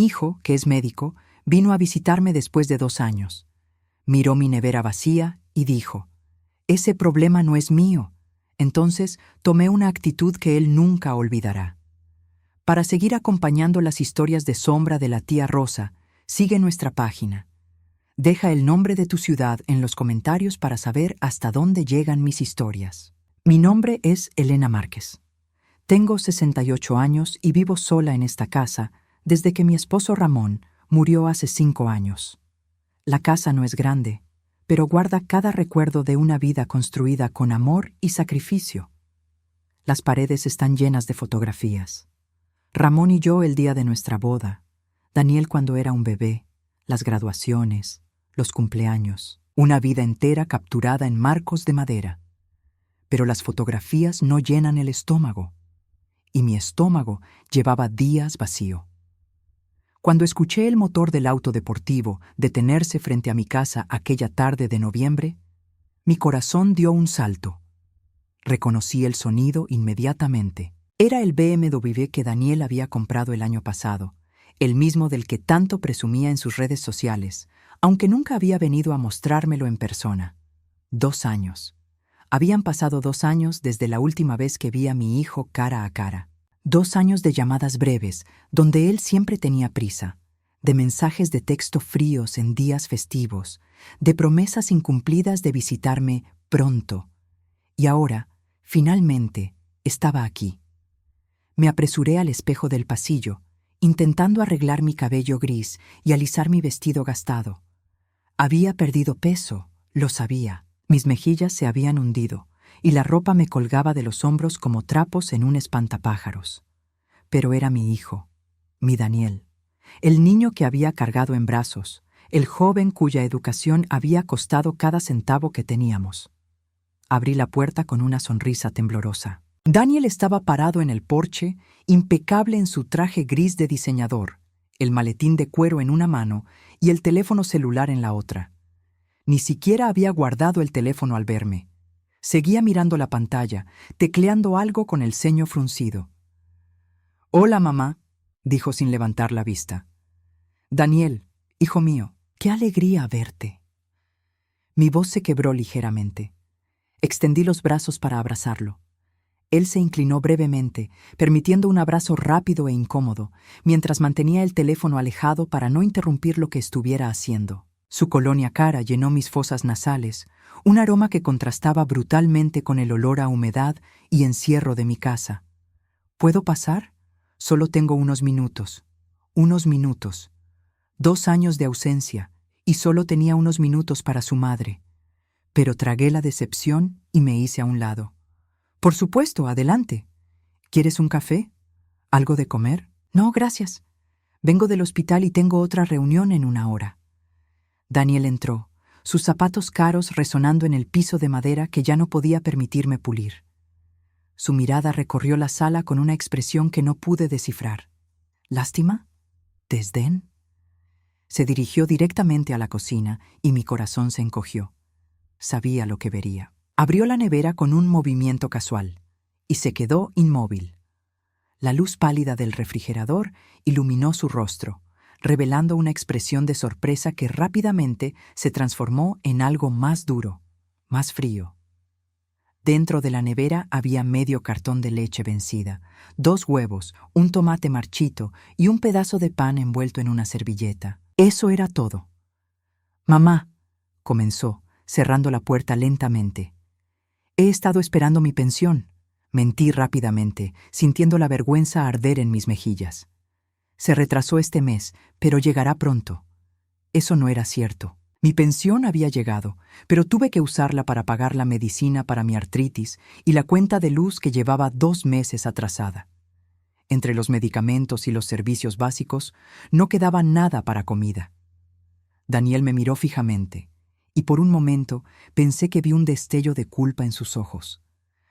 Mi hijo, que es médico, vino a visitarme después de 2 años. Miró mi nevera vacía y dijo: «Ese problema no es mío». Entonces tomé una actitud que él nunca olvidará. Para seguir acompañando las historias de sombra de la tía Rosa, sigue nuestra página. Deja el nombre de tu ciudad en los comentarios para saber hasta dónde llegan mis historias. Mi nombre es Elena Márquez. Tengo 68 años y vivo sola en esta casa desde que mi esposo Ramón murió hace 5 años. La casa no es grande, pero guarda cada recuerdo de una vida construida con amor y sacrificio. Las paredes están llenas de fotografías. Ramón y yo el día de nuestra boda, Daniel cuando era un bebé, las graduaciones, los cumpleaños, una vida entera capturada en marcos de madera. Pero las fotografías no llenan el estómago, y mi estómago llevaba días vacío. Cuando escuché el motor del auto deportivo detenerse frente a mi casa aquella tarde de noviembre, mi corazón dio un salto. Reconocí el sonido inmediatamente. Era el BMW que Daniel había comprado el año pasado, el mismo del que tanto presumía en sus redes sociales, aunque nunca había venido a mostrármelo en persona. 2 años. Habían pasado 2 años desde la última vez que vi a mi hijo cara a cara. 2 años de llamadas breves, donde él siempre tenía prisa, de mensajes de texto fríos en días festivos, de promesas incumplidas de visitarme pronto. Y ahora, finalmente, estaba aquí. Me apresuré al espejo del pasillo, intentando arreglar mi cabello gris y alisar mi vestido gastado. Había perdido peso, lo sabía. Mis mejillas se habían hundido y la ropa me colgaba de los hombros como trapos en un espantapájaros. Pero era mi hijo, mi Daniel, el niño que había cargado en brazos, el joven cuya educación había costado cada centavo que teníamos. Abrí la puerta con una sonrisa temblorosa. Daniel estaba parado en el porche, impecable en su traje gris de diseñador, el maletín de cuero en una mano y el teléfono celular en la otra. Ni siquiera había guardado el teléfono al verme. Seguía mirando la pantalla, tecleando algo con el ceño fruncido. «Hola, mamá», dijo sin levantar la vista. «Daniel, hijo mío, qué alegría verte». Mi voz se quebró ligeramente. Extendí los brazos para abrazarlo. Él se inclinó brevemente, permitiendo un abrazo rápido e incómodo, mientras mantenía el teléfono alejado para no interrumpir lo que estuviera haciendo. Su colonia cara llenó mis fosas nasales, un aroma que contrastaba brutalmente con el olor a humedad y encierro de mi casa. «¿Puedo pasar? Solo tengo unos minutos. 2 años de ausencia, y solo tenía unos minutos para su madre». Pero tragué la decepción y me hice a un lado. «Por supuesto, adelante. ¿Quieres un café? ¿Algo de comer?» «No, gracias. Vengo del hospital y tengo otra reunión en 1 hora». Daniel entró, sus zapatos caros resonando en el piso de madera que ya no podía permitirme pulir. Su mirada recorrió la sala con una expresión que no pude descifrar. ¿Lástima? ¿Desdén? Se dirigió directamente a la cocina y mi corazón se encogió. Sabía lo que vería. Abrió la nevera con un movimiento casual y se quedó inmóvil. La luz pálida del refrigerador iluminó su rostro, revelando una expresión de sorpresa que rápidamente se transformó en algo más duro, más frío. Dentro de la nevera había medio cartón de leche vencida, 2 huevos, un tomate marchito y un pedazo de pan envuelto en una servilleta. Eso era todo. «Mamá», comenzó, cerrando la puerta lentamente. «He estado esperando mi pensión». Mentí rápidamente, sintiendo la vergüenza arder en mis mejillas. «Se retrasó este mes, pero llegará pronto». Eso no era cierto. Mi pensión había llegado, pero tuve que usarla para pagar la medicina para mi artritis y la cuenta de luz que llevaba 2 meses atrasada. Entre los medicamentos y los servicios básicos, no quedaba nada para comida. Daniel me miró fijamente, y por un momento pensé que vi un destello de culpa en sus ojos,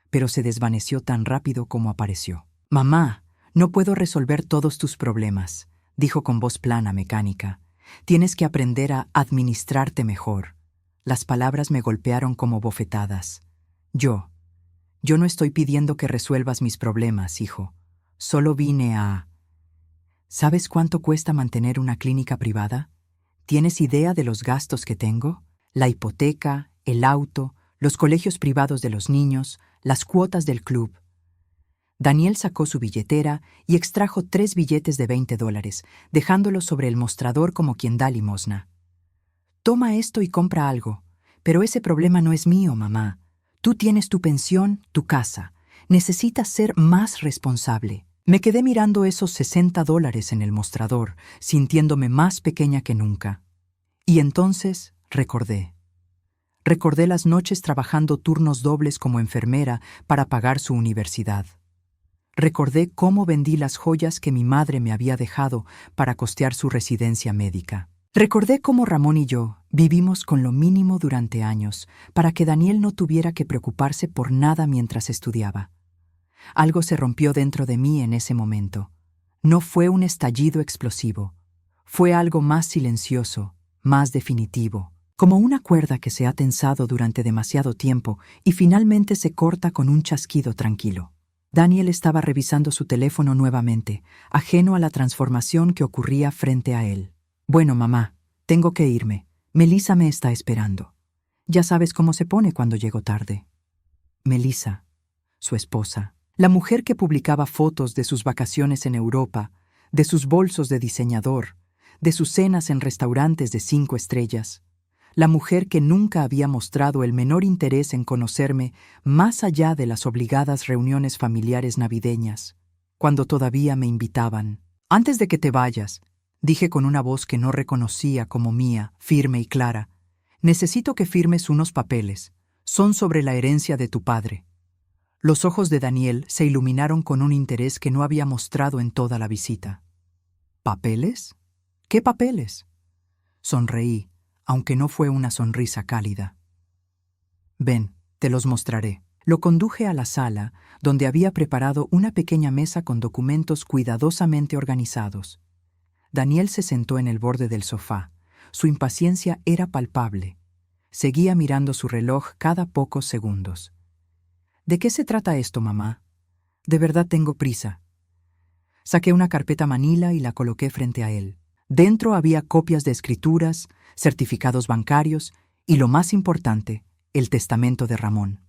pero se desvaneció tan rápido como apareció. «Mamá, no puedo resolver todos tus problemas», dijo con voz plana, mecánica. «Tienes que aprender a administrarte mejor». Las palabras me golpearon como bofetadas. Yo no estoy pidiendo que resuelvas mis problemas, hijo. Solo vine a... ¿Sabes cuánto cuesta mantener una clínica privada? ¿Tienes idea de los gastos que tengo? La hipoteca, el auto, los colegios privados de los niños, las cuotas del club. Daniel sacó su billetera y extrajo 3 billetes de $20, dejándolos sobre el mostrador como quien da limosna. Toma esto y compra algo. Pero ese problema no es mío, mamá. Tú tienes tu pensión, tu casa. Necesitas ser más responsable. Me quedé mirando esos $60 en el mostrador, sintiéndome más pequeña que nunca. Y entonces recordé. Recordé las noches trabajando turnos dobles como enfermera para pagar su universidad. Recordé cómo vendí las joyas que mi madre me había dejado para costear su residencia médica. Recordé cómo Ramón y yo vivimos con lo mínimo durante años para que Daniel no tuviera que preocuparse por nada mientras estudiaba. Algo se rompió dentro de mí en ese momento. No fue un estallido explosivo. Fue algo más silencioso, más definitivo, como una cuerda que se ha tensado durante demasiado tiempo y finalmente se corta con un chasquido tranquilo. Daniel estaba revisando su teléfono nuevamente, ajeno a la transformación que ocurría frente a él. Bueno, mamá, tengo que irme. Melissa me está esperando. Ya sabes cómo se pone cuando llego tarde. Melissa, su esposa, la mujer que publicaba fotos de sus vacaciones en Europa, de sus bolsos de diseñador, de sus cenas en restaurantes de 5 estrellas, la mujer que nunca había mostrado el menor interés en conocerme más allá de las obligadas reuniones familiares navideñas, cuando todavía me invitaban. Antes de que te vayas, dije con una voz que no reconocía como mía, firme y clara, necesito que firmes unos papeles. Son sobre la herencia de tu padre. Los ojos de Daniel se iluminaron con un interés que no había mostrado en toda la visita. ¿Papeles? ¿Qué papeles? Sonreí, aunque no fue una sonrisa cálida. Ven, te los mostraré. Lo conduje a la sala, donde había preparado una pequeña mesa con documentos cuidadosamente organizados. Daniel se sentó en el borde del sofá. Su impaciencia era palpable. Seguía mirando su reloj cada pocos segundos. ¿De qué se trata esto, mamá? De verdad tengo prisa. Saqué una carpeta manila y la coloqué frente a él. Dentro había copias de escrituras, certificados bancarios y, lo más importante, el testamento de Ramón.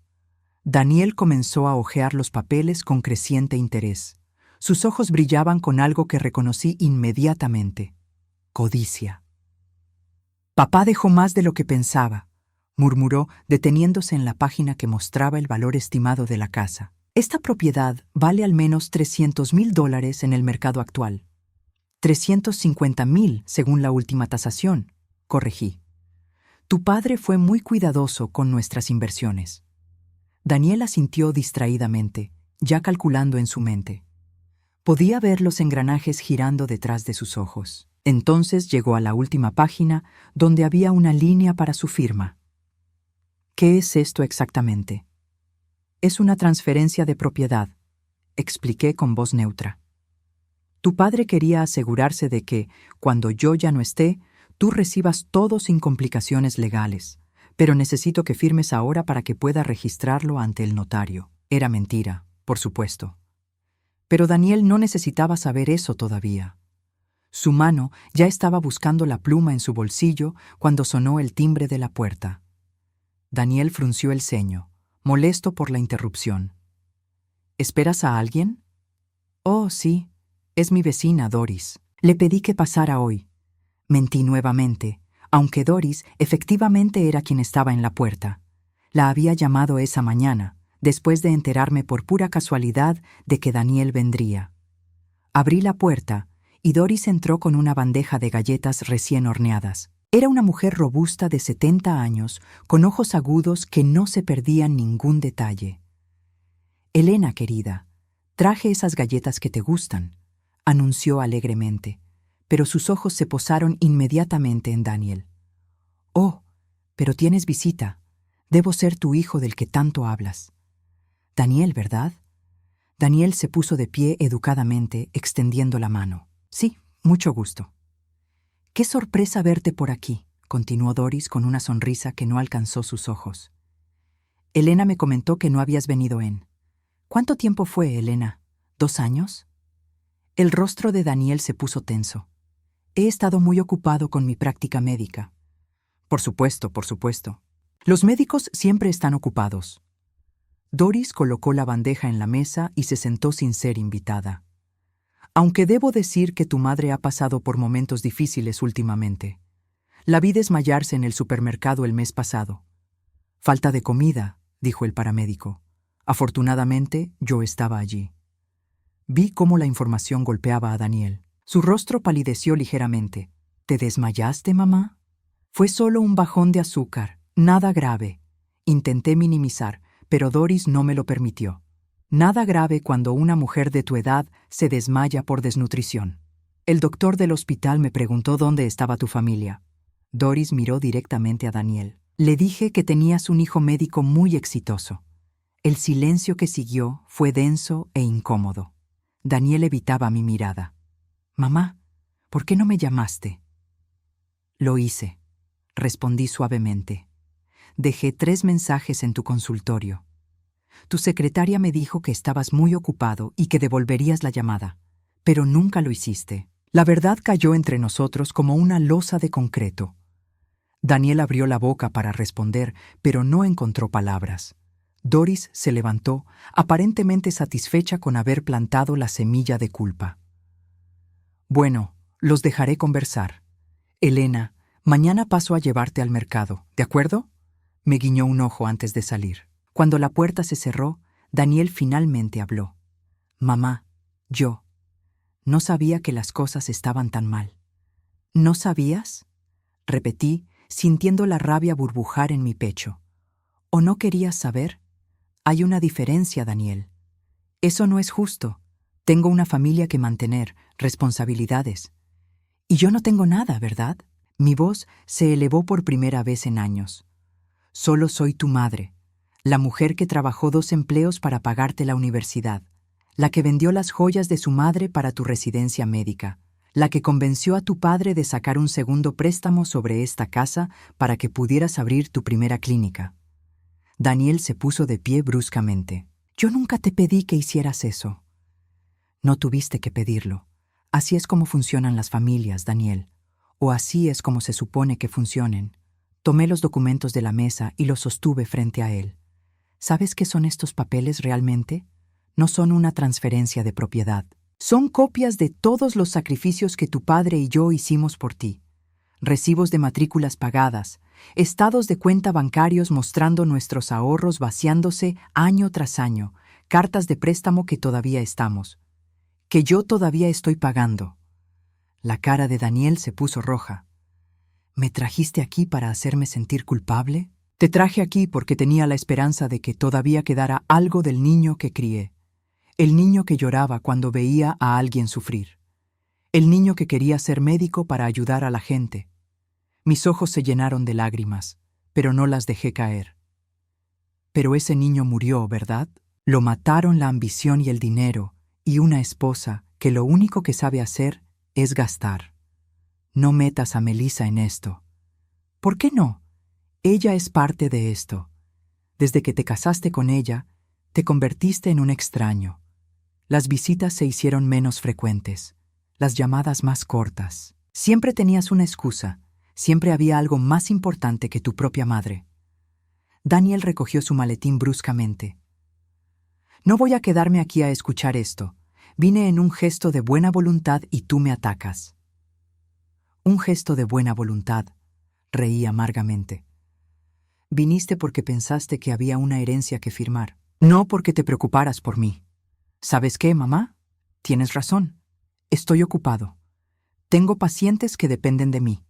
Daniel comenzó a hojear los papeles con creciente interés. Sus ojos brillaban con algo que reconocí inmediatamente: codicia. Papá dejó más de lo que pensaba, murmuró, deteniéndose en la página que mostraba el valor estimado de la casa. Esta propiedad vale al menos $300,000 en el mercado actual. 350,000 según la última tasación, corregí. Tu padre fue muy cuidadoso con nuestras inversiones. Daniel asintió distraídamente, ya calculando en su mente. Podía ver los engranajes girando detrás de sus ojos. Entonces llegó a la última página, donde había una línea para su firma. ¿Qué es esto exactamente? Es una transferencia de propiedad, expliqué con voz neutra. Tu padre quería asegurarse de que, cuando yo ya no esté, tú recibas todo sin complicaciones legales, pero necesito que firmes ahora para que pueda registrarlo ante el notario. Era mentira, por supuesto. Pero Daniel no necesitaba saber eso todavía. Su mano ya estaba buscando la pluma en su bolsillo cuando sonó el timbre de la puerta. Daniel frunció el ceño, molesto por la interrupción. ¿Esperas a alguien? Oh, sí, es mi vecina Doris. Le pedí que pasara hoy. Mentí nuevamente, aunque Doris efectivamente era quien estaba en la puerta. La había llamado esa mañana, después de enterarme por pura casualidad de que Daniel vendría. Abrí la puerta y Doris entró con una bandeja de galletas recién horneadas. Era una mujer robusta de 70 años, con ojos agudos que no se perdían ningún detalle. Elena, querida, traje esas galletas que te gustan, anunció alegremente, pero sus ojos se posaron inmediatamente en Daniel. Oh, pero tienes visita. Debo ser tu hijo del que tanto hablas. Daniel, ¿verdad? Daniel se puso de pie educadamente, extendiendo la mano. Sí, mucho gusto. ¡Qué sorpresa verte por aquí!, continuó Doris con una sonrisa que no alcanzó sus ojos. Elena me comentó que no habías venido en... ¿Cuánto tiempo fue, Elena? ¿2 años? El rostro de Daniel se puso tenso. He estado muy ocupado con mi práctica médica. Por supuesto, por supuesto. Los médicos siempre están ocupados. Doris colocó la bandeja en la mesa y se sentó sin ser invitada. Aunque debo decir que tu madre ha pasado por momentos difíciles últimamente. La vi desmayarse en el supermercado el mes pasado. Falta de comida, dijo el paramédico. Afortunadamente, yo estaba allí. Vi cómo la información golpeaba a Daniel. Su rostro palideció ligeramente. ¿Te desmayaste, mamá? Fue solo un bajón de azúcar, nada grave. Intenté minimizar, pero Doris no me lo permitió. Nada grave cuando una mujer de tu edad se desmaya por desnutrición. El doctor del hospital me preguntó dónde estaba tu familia. Doris miró directamente a Daniel. Le dije que tenías un hijo médico muy exitoso. El silencio que siguió fue denso e incómodo. Daniel evitaba mi mirada. Mamá, ¿por qué no me llamaste? Lo hice, respondí suavemente. Dejé 3 mensajes en tu consultorio. Tu secretaria me dijo que estabas muy ocupado y que devolverías la llamada, pero nunca lo hiciste. La verdad cayó entre nosotros como una losa de concreto. Daniel abrió la boca para responder, pero no encontró palabras. Doris se levantó, aparentemente satisfecha con haber plantado la semilla de culpa. Bueno, los dejaré conversar. Elena, mañana paso a llevarte al mercado, ¿de acuerdo? Me guiñó un ojo antes de salir. Cuando la puerta se cerró, Daniel finalmente habló. Mamá, yo no sabía que las cosas estaban tan mal. ¿No sabías? Repetí, sintiendo la rabia burbujar en mi pecho. ¿O no querías saber? Hay una diferencia, Daniel. Eso no es justo. Tengo una familia que mantener, responsabilidades. Y yo no tengo nada, ¿verdad? Mi voz se elevó por primera vez en años. Solo soy tu madre, la mujer que trabajó 2 empleos para pagarte la universidad, la que vendió las joyas de su madre para tu residencia médica, la que convenció a tu padre de sacar un segundo préstamo sobre esta casa para que pudieras abrir tu primera clínica. Daniel se puso de pie bruscamente. Yo nunca te pedí que hicieras eso. No tuviste que pedirlo. Así es como funcionan las familias, Daniel. O así es como se supone que funcionen. Tomé los documentos de la mesa y los sostuve frente a él. ¿Sabes qué son estos papeles realmente? No son una transferencia de propiedad. Son copias de todos los sacrificios que tu padre y yo hicimos por ti. Recibos de matrículas pagadas, estados de cuenta bancarios mostrando nuestros ahorros vaciándose año tras año, cartas de préstamo que todavía que yo todavía estoy pagando. La cara de Daniel se puso roja. ¿Me trajiste aquí para hacerme sentir culpable? Te traje aquí porque tenía la esperanza de que todavía quedara algo del niño que crié. El niño que lloraba cuando veía a alguien sufrir. El niño que quería ser médico para ayudar a la gente. Mis ojos se llenaron de lágrimas, pero no las dejé caer. Pero ese niño murió, ¿verdad? Lo mataron la ambición y el dinero, y una esposa que lo único que sabe hacer es gastar. No metas a Melissa en esto. ¿Por qué no? Ella es parte de esto. Desde que te casaste con ella, te convertiste en un extraño. Las visitas se hicieron menos frecuentes, las llamadas más cortas. Siempre tenías una excusa, siempre había algo más importante que tu propia madre. Daniel recogió su maletín bruscamente. No voy a quedarme aquí a escuchar esto. Vine en un gesto de buena voluntad y tú me atacas. Un gesto de buena voluntad, reí amargamente. Viniste porque pensaste que había una herencia que firmar, no porque te preocuparas por mí. ¿Sabes qué, mamá? Tienes razón. Estoy ocupado. Tengo pacientes que dependen de mí,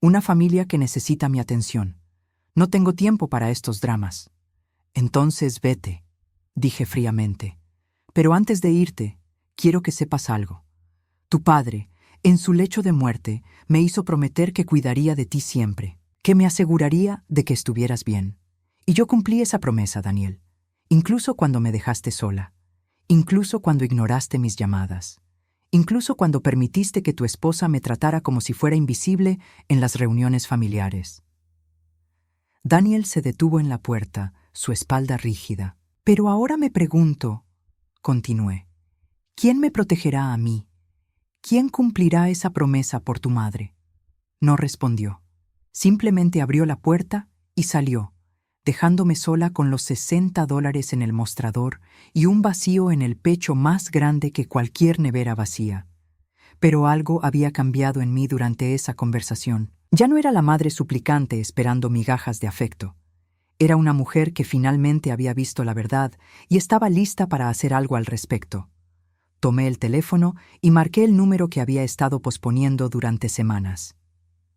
una familia que necesita mi atención. No tengo tiempo para estos dramas. Entonces vete, dije fríamente. Pero antes de irte, quiero que sepas algo. Tu padre, en su lecho de muerte, me hizo prometer que cuidaría de ti siempre, que me aseguraría de que estuvieras bien. Y yo cumplí esa promesa, Daniel, incluso cuando me dejaste sola. Incluso cuando ignoraste mis llamadas, incluso cuando permitiste que tu esposa me tratara como si fuera invisible en las reuniones familiares. Daniel se detuvo en la puerta, su espalda rígida. Pero ahora me pregunto, continué, ¿quién me protegerá a mí, ¿Quién cumplirá esa promesa por tu madre? No respondió. Simplemente abrió la puerta y salió, dejándome sola con los $60 en el mostrador y un vacío en el pecho más grande que cualquier nevera vacía. Pero algo había cambiado en mí durante esa conversación. Ya no era la madre suplicante esperando migajas de afecto. Era una mujer que finalmente había visto la verdad y estaba lista para hacer algo al respecto. Tomé el teléfono y marqué el número que había estado posponiendo durante semanas.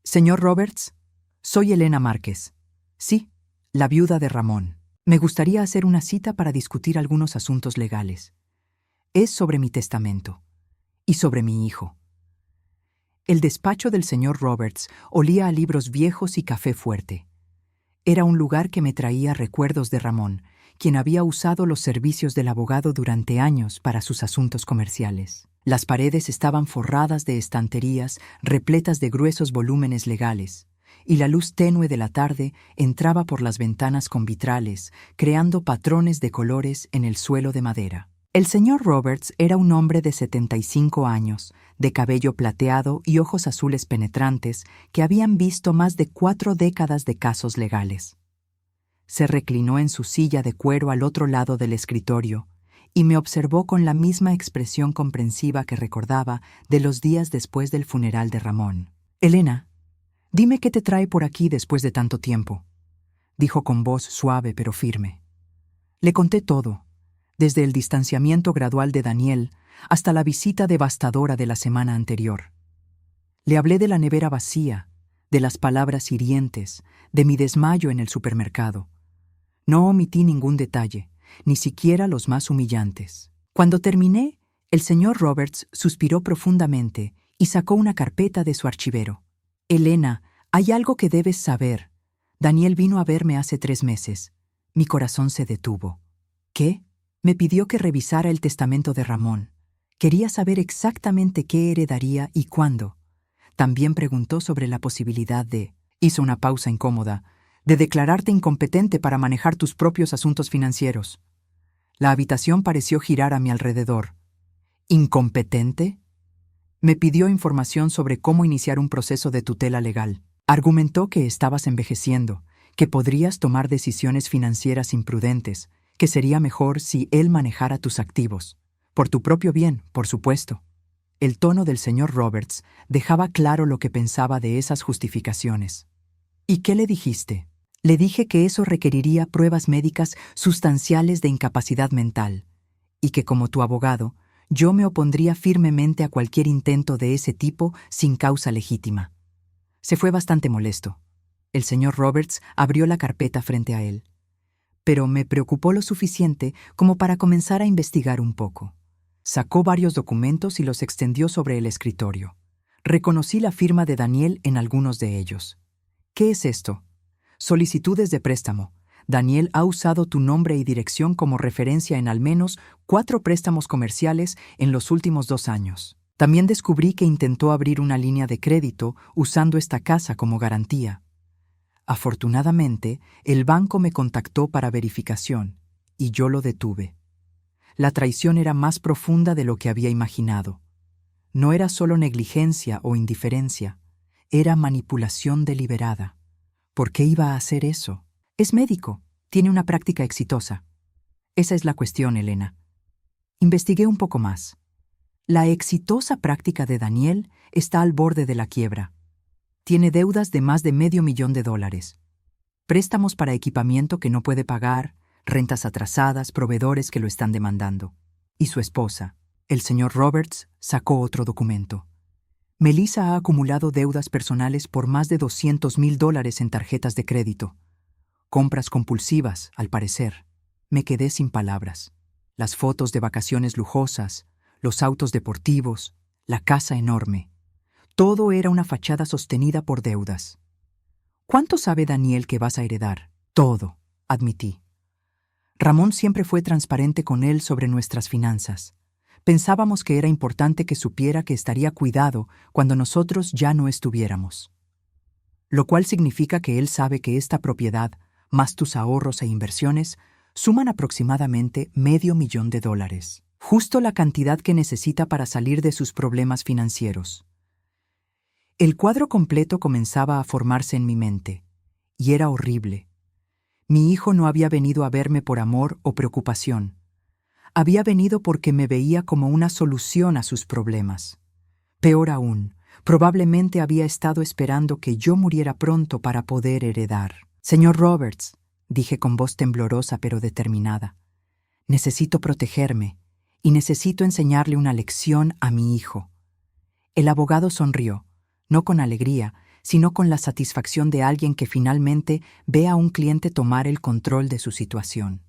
Señor Roberts, soy Elena Márquez. Sí, la viuda de Ramón. Me gustaría hacer una cita para discutir algunos asuntos legales. Es sobre mi testamento y sobre mi hijo. El despacho del señor Roberts olía a libros viejos y café fuerte. Era un lugar que me traía recuerdos de Ramón, quien había usado los servicios del abogado durante años para sus asuntos comerciales. Las paredes estaban forradas de estanterías repletas de gruesos volúmenes legales, y la luz tenue de la tarde entraba por las ventanas con vitrales, creando patrones de colores en el suelo de madera. El señor Roberts era un hombre de 75 años, de cabello plateado y ojos azules penetrantes que habían visto más de 4 décadas de casos legales. Se reclinó en su silla de cuero al otro lado del escritorio y me observó con la misma expresión comprensiva que recordaba de los días después del funeral de Ramón. «Elena, dime qué te trae por aquí después de tanto tiempo», dijo con voz suave pero firme. Le conté todo, desde el distanciamiento gradual de Daniel hasta la visita devastadora de la semana anterior. Le hablé de la nevera vacía, de las palabras hirientes, de mi desmayo en el supermercado. No omití ningún detalle, ni siquiera los más humillantes. Cuando terminé, el señor Roberts suspiró profundamente y sacó una carpeta de su archivero. «Elena, hay algo que debes saber. Daniel vino a verme hace 3 meses. Mi corazón se detuvo». «¿Qué?» Me pidió que revisara el testamento de Ramón. Quería saber exactamente qué heredaría y cuándo. También preguntó sobre la posibilidad de... Hizo una pausa incómoda, de declararte incompetente para manejar tus propios asuntos financieros. La habitación pareció girar a mi alrededor. ¿Incompetente? Me pidió información sobre cómo iniciar un proceso de tutela legal. Argumentó que estabas envejeciendo, que podrías tomar decisiones financieras imprudentes, que sería mejor si él manejara tus activos. Por tu propio bien, por supuesto. El tono del señor Roberts dejaba claro lo que pensaba de esas justificaciones. ¿Y qué le dijiste? Le dije que eso requeriría pruebas médicas sustanciales de incapacidad mental, y que como tu abogado, yo me opondría firmemente a cualquier intento de ese tipo sin causa legítima. Se fue bastante molesto. El señor Roberts abrió la carpeta frente a él. Pero me preocupó lo suficiente como para comenzar a investigar un poco. Sacó varios documentos y los extendió sobre el escritorio. Reconocí la firma de Daniel en algunos de ellos. ¿Qué es esto? Solicitudes de préstamo. Daniel ha usado tu nombre y dirección como referencia en al menos 4 préstamos comerciales en los últimos 2 años. También descubrí que intentó abrir una línea de crédito usando esta casa como garantía. Afortunadamente, el banco me contactó para verificación, y yo lo detuve. La traición era más profunda de lo que había imaginado. No era solo negligencia o indiferencia, era manipulación deliberada. ¿Por qué iba a hacer eso? Es médico, tiene una práctica exitosa. Esa es la cuestión, Elena. Investigué un poco más. La exitosa práctica de Daniel está al borde de la quiebra. Tiene deudas de más de $500,000. Préstamos para equipamiento que no puede pagar, rentas atrasadas, proveedores que lo están demandando. Y su esposa, el señor Roberts, sacó otro documento. Melissa ha acumulado deudas personales por más de $200,000 en tarjetas de crédito. Compras compulsivas, al parecer. Me quedé sin palabras. Las fotos de vacaciones lujosas, los autos deportivos, la casa enorme. Todo era una fachada sostenida por deudas. ¿Cuánto sabe Daniel que vas a heredar? Todo, admití. Ramón siempre fue transparente con él sobre nuestras finanzas. Pensábamos que era importante que supiera que estaría cuidado cuando nosotros ya no estuviéramos. Lo cual significa que él sabe que esta propiedad, más tus ahorros e inversiones, suman aproximadamente $500,000. justo la cantidad que necesita para salir de sus problemas financieros. El cuadro completo comenzaba a formarse en mi mente, y era horrible. Mi hijo no había venido a verme por amor o preocupación. Había venido porque me veía como una solución a sus problemas. Peor aún, probablemente había estado esperando que yo muriera pronto para poder heredar. Señor Roberts, dije con voz temblorosa pero determinada, necesito protegerme y necesito enseñarle una lección a mi hijo. El abogado sonrió, no con alegría, sino con la satisfacción de alguien que finalmente ve a un cliente tomar el control de su situación.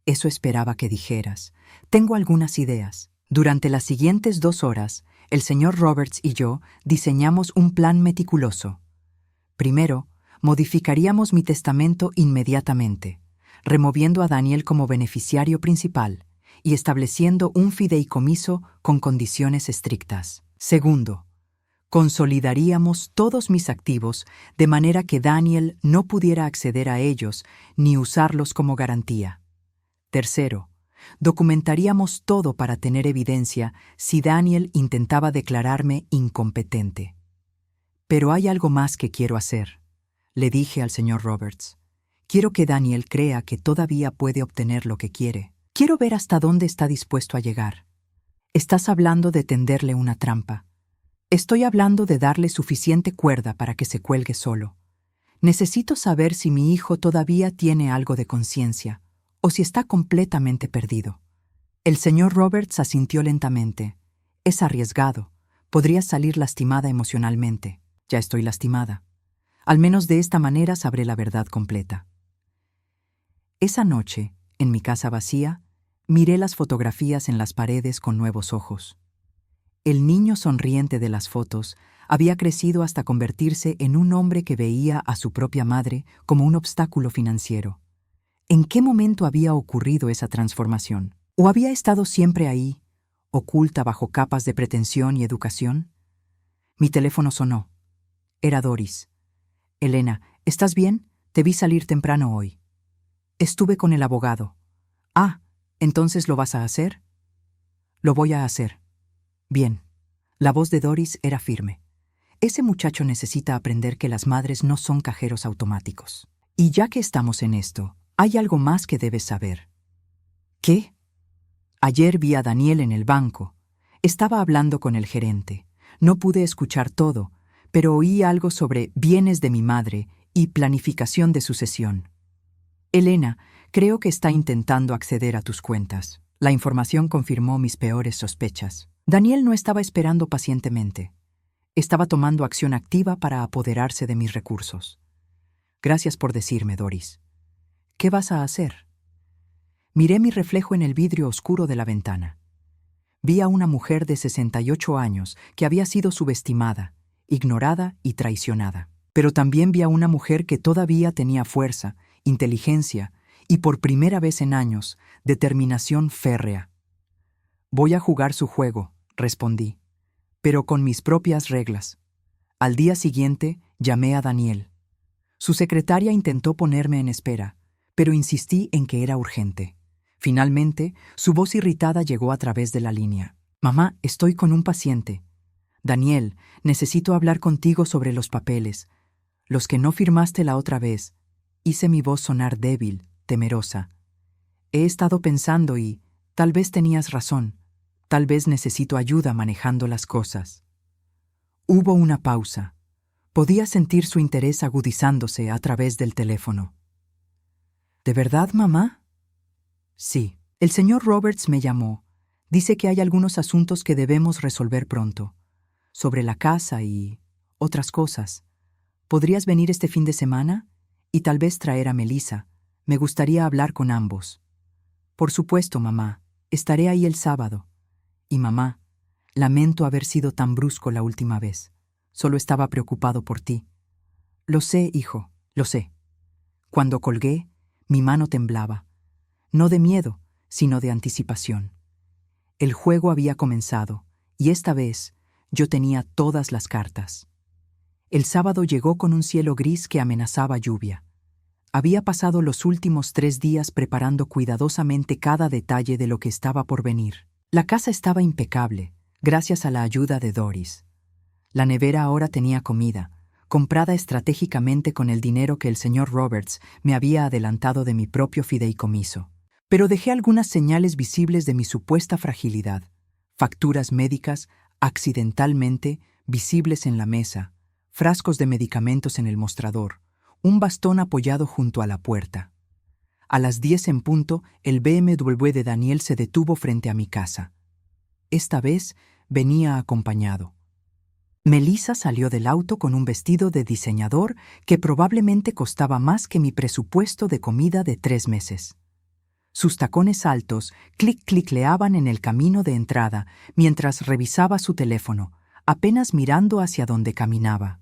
Eso esperaba que dijeras. Tengo algunas ideas. Durante las siguientes 2 horas, el señor Roberts y yo diseñamos un plan meticuloso. Primero, modificaríamos mi testamento inmediatamente, removiendo a Daniel como beneficiario principal y estableciendo un fideicomiso con condiciones estrictas. Segundo, consolidaríamos todos mis activos de manera que Daniel no pudiera acceder a ellos ni usarlos como garantía. Tercero, documentaríamos todo para tener evidencia si Daniel intentaba declararme incompetente. Pero hay algo más que quiero hacer, le dije al señor Roberts. Quiero que Daniel crea que todavía puede obtener lo que quiere. Quiero ver hasta dónde está dispuesto a llegar. Estás hablando de tenderle una trampa. Estoy hablando de darle suficiente cuerda para que se cuelgue solo. Necesito saber si mi hijo todavía tiene algo de conciencia o si está completamente perdido. El señor Roberts asintió lentamente. Es arriesgado. Podrías salir lastimada emocionalmente. Ya estoy lastimada. Al menos de esta manera sabré la verdad completa. Esa noche, en mi casa vacía, miré las fotografías en las paredes con nuevos ojos. El niño sonriente de las fotos había crecido hasta convertirse en un hombre que veía a su propia madre como un obstáculo financiero. ¿En qué momento había ocurrido esa transformación? ¿O había estado siempre ahí, oculta bajo capas de pretensión y educación? Mi teléfono sonó. Era Doris. Elena, ¿estás bien? Te vi salir temprano hoy. Estuve con el abogado. Ah, ¿entonces lo vas a hacer? Lo voy a hacer. Bien. La voz de Doris era firme. Ese muchacho necesita aprender que las madres no son cajeros automáticos. Y ya que estamos en esto, hay algo más que debes saber. ¿Qué? Ayer vi a Daniel en el banco. Estaba hablando con el gerente. No pude escuchar todo, pero oí algo sobre bienes de mi madre y planificación de sucesión. Elena, creo que está intentando acceder a tus cuentas. La información confirmó mis peores sospechas. Daniel no estaba esperando pacientemente. Estaba tomando acción activa para apoderarse de mis recursos. Gracias por decirme, Doris. ¿Qué vas a hacer? Miré mi reflejo en el vidrio oscuro de la ventana. Vi a una mujer de 68 años que había sido subestimada, ignorada y traicionada. Pero también vi a una mujer que todavía tenía fuerza, inteligencia y, por primera vez en años, determinación férrea. Voy a jugar su juego, respondí, pero con mis propias reglas. Al día siguiente, llamé a Daniel. Su secretaria intentó ponerme en espera, pero insistí en que era urgente. Finalmente, su voz irritada llegó a través de la línea. Mamá, estoy con un paciente. Daniel, necesito hablar contigo sobre los papeles. Los que no firmaste la otra vez. Hice mi voz sonar débil, temerosa. He estado pensando y, tal vez tenías razón. Tal vez necesito ayuda manejando las cosas. Hubo una pausa. Podía sentir su interés agudizándose a través del teléfono. ¿De verdad, mamá? Sí. El señor Roberts me llamó. Dice que hay algunos asuntos que debemos resolver pronto. Sobre la casa y otras cosas. ¿Podrías venir este fin de semana? Y tal vez traer a Melissa. Me gustaría hablar con ambos. Por supuesto, mamá. Estaré ahí el sábado. Y mamá, lamento haber sido tan brusco la última vez. Solo estaba preocupado por ti. Lo sé, hijo, lo sé. Cuando colgué, mi mano temblaba. No de miedo, sino de anticipación. El juego había comenzado, y esta vez yo tenía todas las cartas. El sábado llegó con un cielo gris que amenazaba lluvia. Había pasado los últimos 3 días preparando cuidadosamente cada detalle de lo que estaba por venir. La casa estaba impecable, gracias a la ayuda de Doris. La nevera ahora tenía comida, comprada estratégicamente con el dinero que el señor Roberts me había adelantado de mi propio fideicomiso. Pero dejé algunas señales visibles de mi supuesta fragilidad. Facturas médicas, accidentalmente, visibles en la mesa, frascos de medicamentos en el mostrador, un bastón apoyado junto a la puerta. A las 10 en punto, el BMW de Daniel se detuvo frente a mi casa. Esta vez venía acompañado. Melissa salió del auto con un vestido de diseñador que probablemente costaba más que mi presupuesto de comida de 3 meses. Sus tacones altos clicleaban en el camino de entrada mientras revisaba su teléfono, apenas mirando hacia donde caminaba.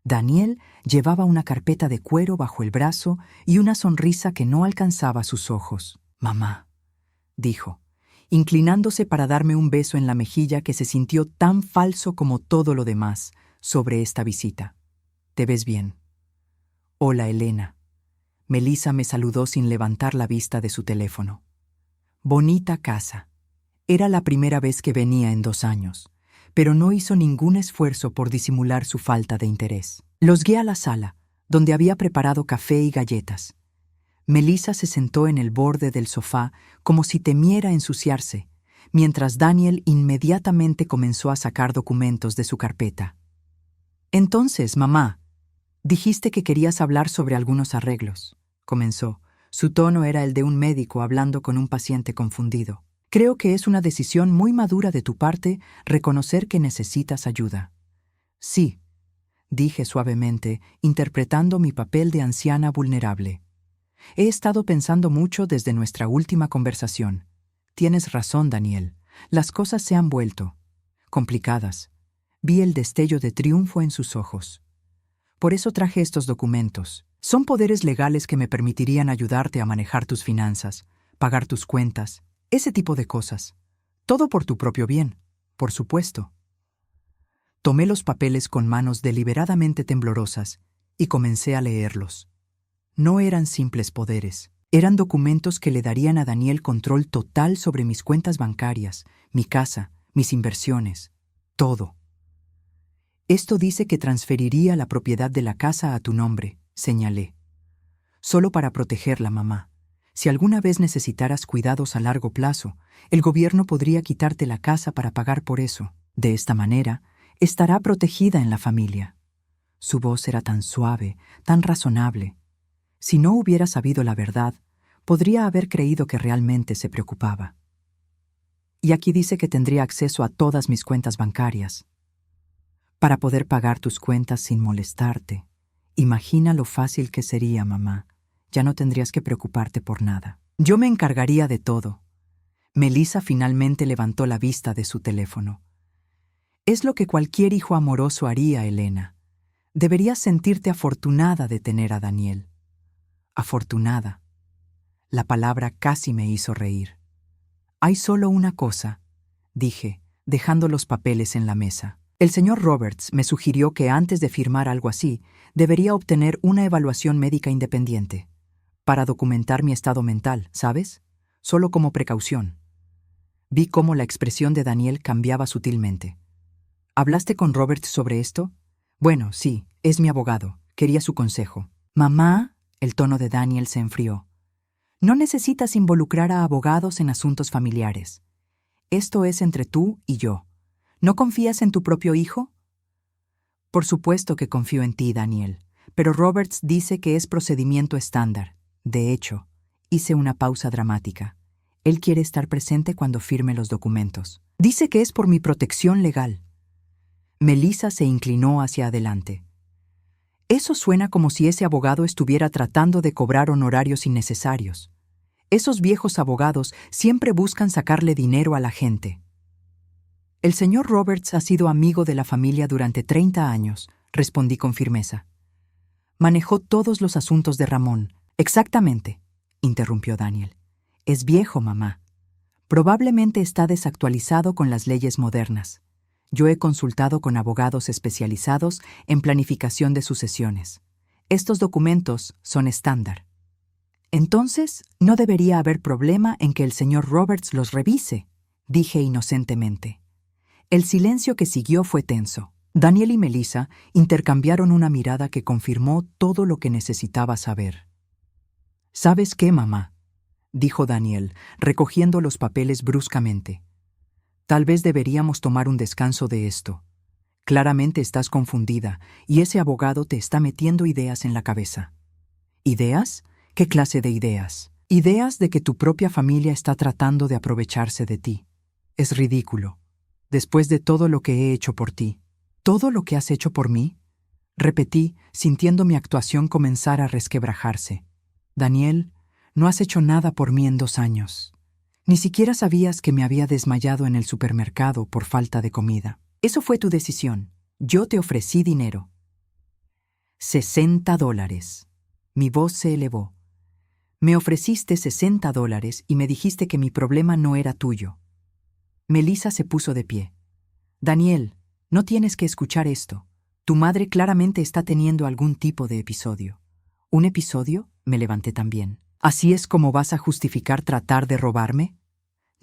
Daniel llevaba una carpeta de cuero bajo el brazo y una sonrisa que no alcanzaba sus ojos. «Mamá», dijo, inclinándose para darme un beso en la mejilla que se sintió tan falso como todo lo demás sobre esta visita. «¿Te ves bien?» «Hola, Elena». Melissa me saludó sin levantar la vista de su teléfono. Bonita casa. Era la primera vez que venía en 2 años, pero no hizo ningún esfuerzo por disimular su falta de interés. Los guié a la sala, donde había preparado café y galletas. Melissa se sentó en el borde del sofá como si temiera ensuciarse, mientras Daniel inmediatamente comenzó a sacar documentos de su carpeta. «Entonces, mamá, dijiste que querías hablar sobre algunos arreglos», comenzó. Su tono era el de un médico hablando con un paciente confundido. «Creo que es una decisión muy madura de tu parte reconocer que necesitas ayuda». «Sí», dije suavemente, interpretando mi papel de anciana vulnerable. «He estado pensando mucho desde nuestra última conversación. Tienes razón, Daniel. Las cosas se han vuelto complicadas». Vi el destello de triunfo en sus ojos. «Por eso traje estos documentos. Son poderes legales que me permitirían ayudarte a manejar tus finanzas, pagar tus cuentas, ese tipo de cosas. Todo por tu propio bien, por supuesto». Tomé los papeles con manos deliberadamente temblorosas y comencé a leerlos. No eran simples poderes, eran documentos que le darían a Daniel control total sobre mis cuentas bancarias, mi casa, mis inversiones, todo. «Esto dice que transferiría la propiedad de la casa a tu nombre», señalé. «Solo para protegerla, mamá. Si alguna vez necesitaras cuidados a largo plazo, el gobierno podría quitarte la casa para pagar por eso. De esta manera, estará protegida en la familia». Su voz era tan suave, tan razonable. Si no hubiera sabido la verdad, podría haber creído que realmente se preocupaba. «Y aquí dice que tendría acceso a todas mis cuentas bancarias. Para poder pagar tus cuentas sin molestarte. Imagina lo fácil que sería, mamá. Ya no tendrías que preocuparte por nada. Yo me encargaría de todo». Melissa finalmente levantó la vista de su teléfono. «Es lo que cualquier hijo amoroso haría, Elena. Deberías sentirte afortunada de tener a Daniel». Afortunada. La palabra casi me hizo reír. «Hay solo una cosa», dije, dejando los papeles en la mesa. «El señor Roberts me sugirió que antes de firmar algo así, debería obtener una evaluación médica independiente, para documentar mi estado mental, ¿sabes? Solo como precaución». Vi cómo la expresión de Daniel cambiaba sutilmente. «¿Hablaste con Roberts sobre esto?» «Bueno, sí, es mi abogado. Quería su consejo». «Mamá», el tono de Daniel se enfrió. «No necesitas involucrar a abogados en asuntos familiares. Esto es entre tú y yo. ¿No confías en tu propio hijo?» «Por supuesto que confío en ti, Daniel, pero Roberts dice que es procedimiento estándar. De hecho», hice una pausa dramática, «él quiere estar presente cuando firme los documentos. Dice que es por mi protección legal». Melissa se inclinó hacia adelante. «Eso suena como si ese abogado estuviera tratando de cobrar honorarios innecesarios. Esos viejos abogados siempre buscan sacarle dinero a la gente». «El señor Roberts ha sido amigo de la familia durante 30 años», respondí con firmeza. «Manejó todos los asuntos de Ramón». «Exactamente», interrumpió Daniel. «Es viejo, mamá. Probablemente está desactualizado con las leyes modernas. Yo he consultado con abogados especializados en planificación de sucesiones. Estos documentos son estándar. Entonces, no debería haber problema en que el señor Roberts los revise, dije inocentemente. El silencio que siguió fue tenso. Daniel y Melissa intercambiaron una mirada que confirmó todo lo que necesitaba saber. ¿Sabes qué, mamá?, dijo Daniel, recogiendo los papeles bruscamente. Tal vez deberíamos tomar un descanso de esto. Claramente estás confundida y ese abogado te está metiendo ideas en la cabeza. ¿Ideas? ¿Qué clase de ideas? Ideas de que tu propia familia está tratando de aprovecharse de ti. Es ridículo. Después de todo lo que he hecho por ti. ¿Todo lo que has hecho por mí? Repetí, sintiendo mi actuación comenzar a resquebrajarse. Daniel, no has hecho nada por mí en 2 años. Ni siquiera sabías que me había desmayado en el supermercado por falta de comida. Eso fue tu decisión. Yo te ofrecí dinero. $60. Mi voz se elevó. Me ofreciste $60 y me dijiste que mi problema no era tuyo. Melissa se puso de pie. Daniel, no tienes que escuchar esto. Tu madre claramente está teniendo algún tipo de episodio. ¿Un episodio? Me levanté también. ¿Así es como vas a justificar tratar de robarme?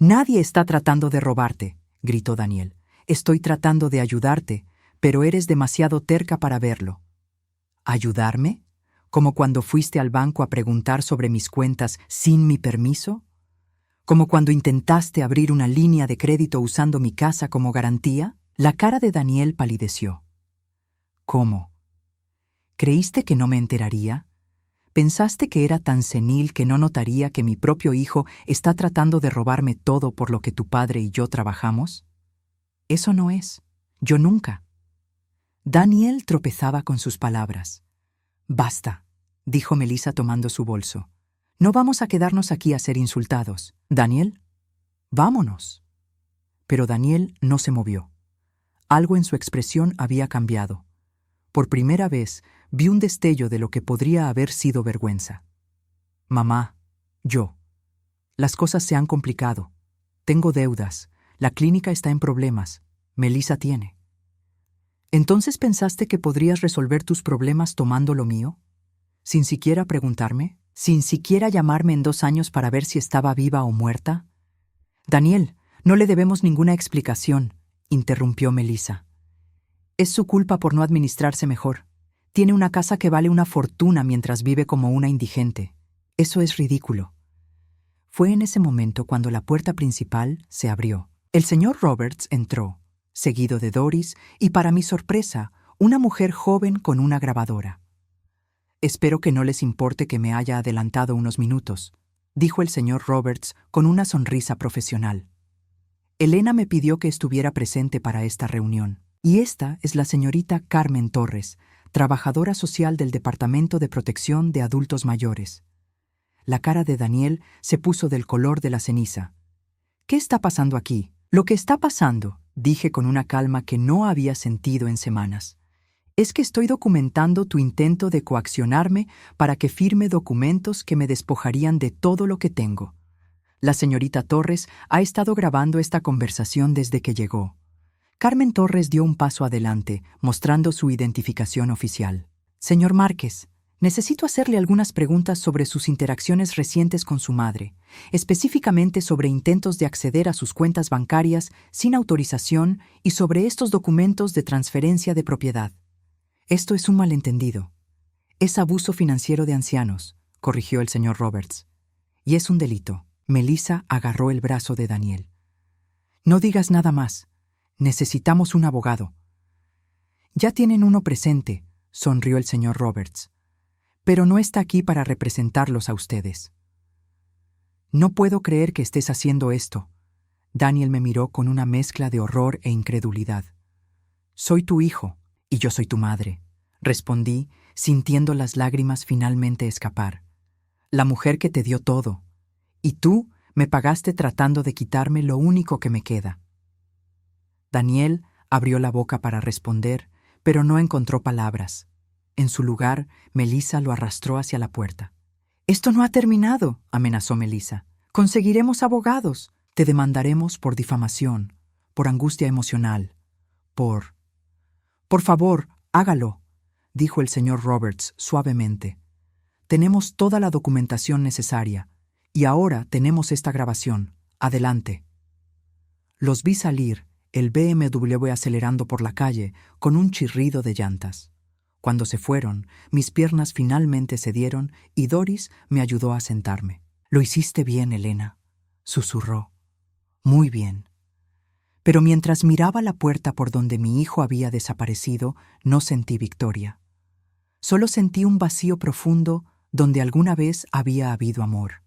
Nadie está tratando de robarte, gritó Daniel. Estoy tratando de ayudarte, pero eres demasiado terca para verlo. ¿Ayudarme? ¿Como cuando fuiste al banco a preguntar sobre mis cuentas sin mi permiso? ¿Como cuando intentaste abrir una línea de crédito usando mi casa como garantía? La cara de Daniel palideció. ¿Cómo? ¿Creíste que no me enteraría? ¿Pensaste que era tan senil que no notaría que mi propio hijo está tratando de robarme todo por lo que tu padre y yo trabajamos? Eso no es. Yo nunca. Daniel tropezaba con sus palabras. Basta, dijo Melissa tomando su bolso. No vamos a quedarnos aquí a ser insultados. Daniel, vámonos. Pero Daniel no se movió. Algo en su expresión había cambiado. Por primera vez vi un destello de lo que podría haber sido vergüenza. Mamá, las cosas se han complicado. Tengo deudas. La clínica está en problemas. Melissa tiene. ¿Entonces pensaste que podrías resolver tus problemas tomando lo mío? ¿Sin siquiera preguntarme? ¿Sin siquiera llamarme en 2 años para ver si estaba viva o muerta? Daniel, no le debemos ninguna explicación, interrumpió Melissa. Es su culpa por no administrarse mejor. Tiene una casa que vale una fortuna mientras vive como una indigente. Eso es ridículo. Fue en ese momento cuando la puerta principal se abrió. El señor Roberts entró, seguido de Doris y, para mi sorpresa, una mujer joven con una grabadora. Espero que no les importe que me haya adelantado unos minutos, dijo el señor Roberts con una sonrisa profesional. Elena me pidió que estuviera presente para esta reunión. Y esta es la señorita Carmen Torres, trabajadora social del Departamento de Protección de Adultos Mayores. La cara de Daniel se puso del color de la ceniza. ¿Qué está pasando aquí? Lo que está pasando, dije con una calma que no había sentido en semanas, es que estoy documentando tu intento de coaccionarme para que firme documentos que me despojarían de todo lo que tengo. La señorita Torres ha estado grabando esta conversación desde que llegó. Carmen Torres dio un paso adelante, mostrando su identificación oficial. Señor Márquez, necesito hacerle algunas preguntas sobre sus interacciones recientes con su madre, específicamente sobre intentos de acceder a sus cuentas bancarias sin autorización y sobre estos documentos de transferencia de propiedad. Esto es un malentendido. Es abuso financiero de ancianos, corrigió el señor Roberts. Y es un delito. Melissa agarró el brazo de Daniel. No digas nada más. Necesitamos un abogado. Ya tienen uno presente, sonrió el señor Roberts. Pero no está aquí para representarlos a ustedes. No puedo creer que estés haciendo esto. Daniel me miró con una mezcla de horror e incredulidad. Soy tu hijo, y yo soy tu madre, respondí, sintiendo las lágrimas finalmente escapar. La mujer que te dio todo. Y tú me pagaste tratando de quitarme lo único que me queda. Daniel abrió la boca para responder, pero no encontró palabras. En su lugar, Melissa lo arrastró hacia la puerta. «Esto no ha terminado», amenazó Melissa. «Conseguiremos abogados. Te demandaremos por difamación, por angustia emocional, por... Por favor, hágalo». dijo el señor Roberts suavemente. Tenemos toda la documentación necesaria, y ahora tenemos esta grabación. Adelante. Los vi salir, el BMW acelerando por la calle, con un chirrido de llantas. Cuando se fueron, mis piernas finalmente cedieron y Doris me ayudó a sentarme. «Lo hiciste bien, Elena», susurró. «Muy bien». Pero mientras miraba la puerta por donde mi hijo había desaparecido, no sentí victoria. Solo sentí un vacío profundo donde alguna vez había habido amor.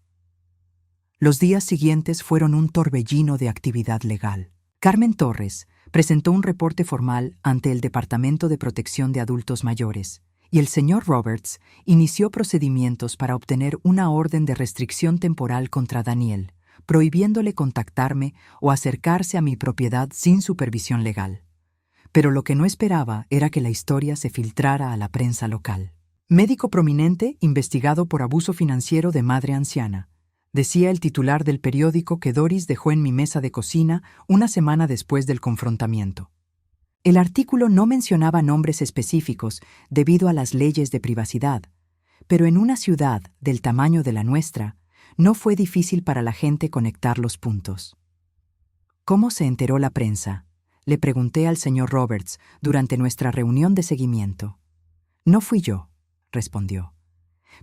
Los días siguientes fueron un torbellino de actividad legal. Carmen Torres presentó un reporte formal ante el Departamento de Protección de Adultos Mayores y el señor Roberts inició procedimientos para obtener una orden de restricción temporal contra Daniel, prohibiéndole contactarme o acercarse a mi propiedad sin supervisión legal. Pero lo que no esperaba era que la historia se filtrara a la prensa local. Médico prominente investigado por abuso financiero de madre anciana, decía el titular del periódico que Doris dejó en mi mesa de cocina una semana después del confrontamiento. El artículo no mencionaba nombres específicos debido a las leyes de privacidad, pero en una ciudad del tamaño de la nuestra, no fue difícil para la gente conectar los puntos. ¿Cómo se enteró la prensa?, le pregunté al señor Roberts durante nuestra reunión de seguimiento. No fui yo, respondió.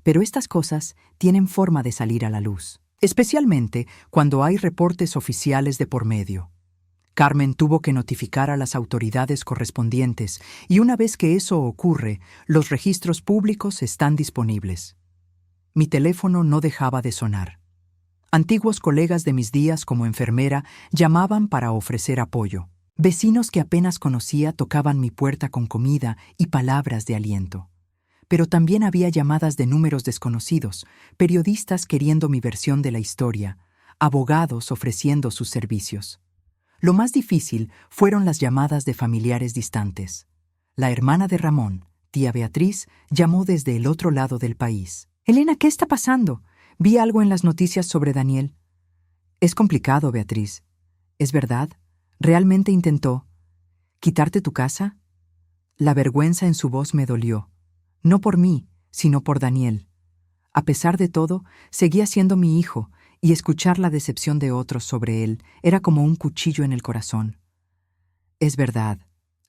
Pero estas cosas tienen forma de salir a la luz, especialmente cuando hay reportes oficiales de por medio. Carmen tuvo que notificar a las autoridades correspondientes y una vez que eso ocurre, los registros públicos están disponibles. Mi teléfono no dejaba de sonar. Antiguos colegas de mis días como enfermera llamaban para ofrecer apoyo. Vecinos que apenas conocía tocaban mi puerta con comida y palabras de aliento. Pero también había llamadas de números desconocidos, periodistas queriendo mi versión de la historia, abogados ofreciendo sus servicios. Lo más difícil fueron las llamadas de familiares distantes. La hermana de Ramón, tía Beatriz, llamó desde el otro lado del país. «Elena, ¿qué está pasando? Vi algo en las noticias sobre Daniel». «Es complicado, Beatriz. ¿Es verdad? ¿Realmente intentó quitarte tu casa?» La vergüenza en su voz me dolió. No por mí, sino por Daniel. A pesar de todo, seguía siendo mi hijo, y escuchar la decepción de otros sobre él era como un cuchillo en el corazón. «Es verdad»,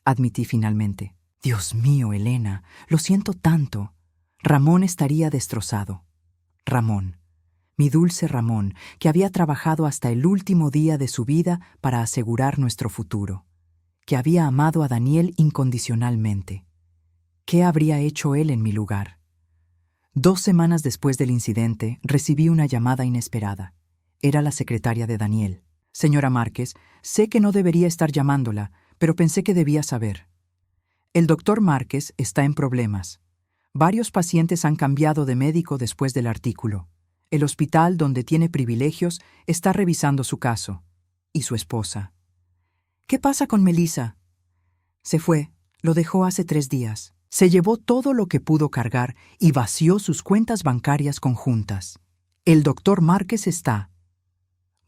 admití finalmente. «Dios mío, Elena, lo siento tanto». Ramón estaría destrozado. Ramón. Mi dulce Ramón, que había trabajado hasta el último día de su vida para asegurar nuestro futuro, que había amado a Daniel incondicionalmente. ¿Qué habría hecho él en mi lugar? 2 semanas después del incidente, recibí una llamada inesperada. Era la secretaria de Daniel. «Señora Márquez, sé que no debería estar llamándola, pero pensé que debía saber. El doctor Márquez está en problemas. Varios pacientes han cambiado de médico después del artículo. El hospital donde tiene privilegios está revisando su caso. Y su esposa. ¿Qué pasa con Melissa?» «Se fue. Lo dejó hace 3 días. Se llevó todo lo que pudo cargar y vació sus cuentas bancarias conjuntas. El doctor Márquez está...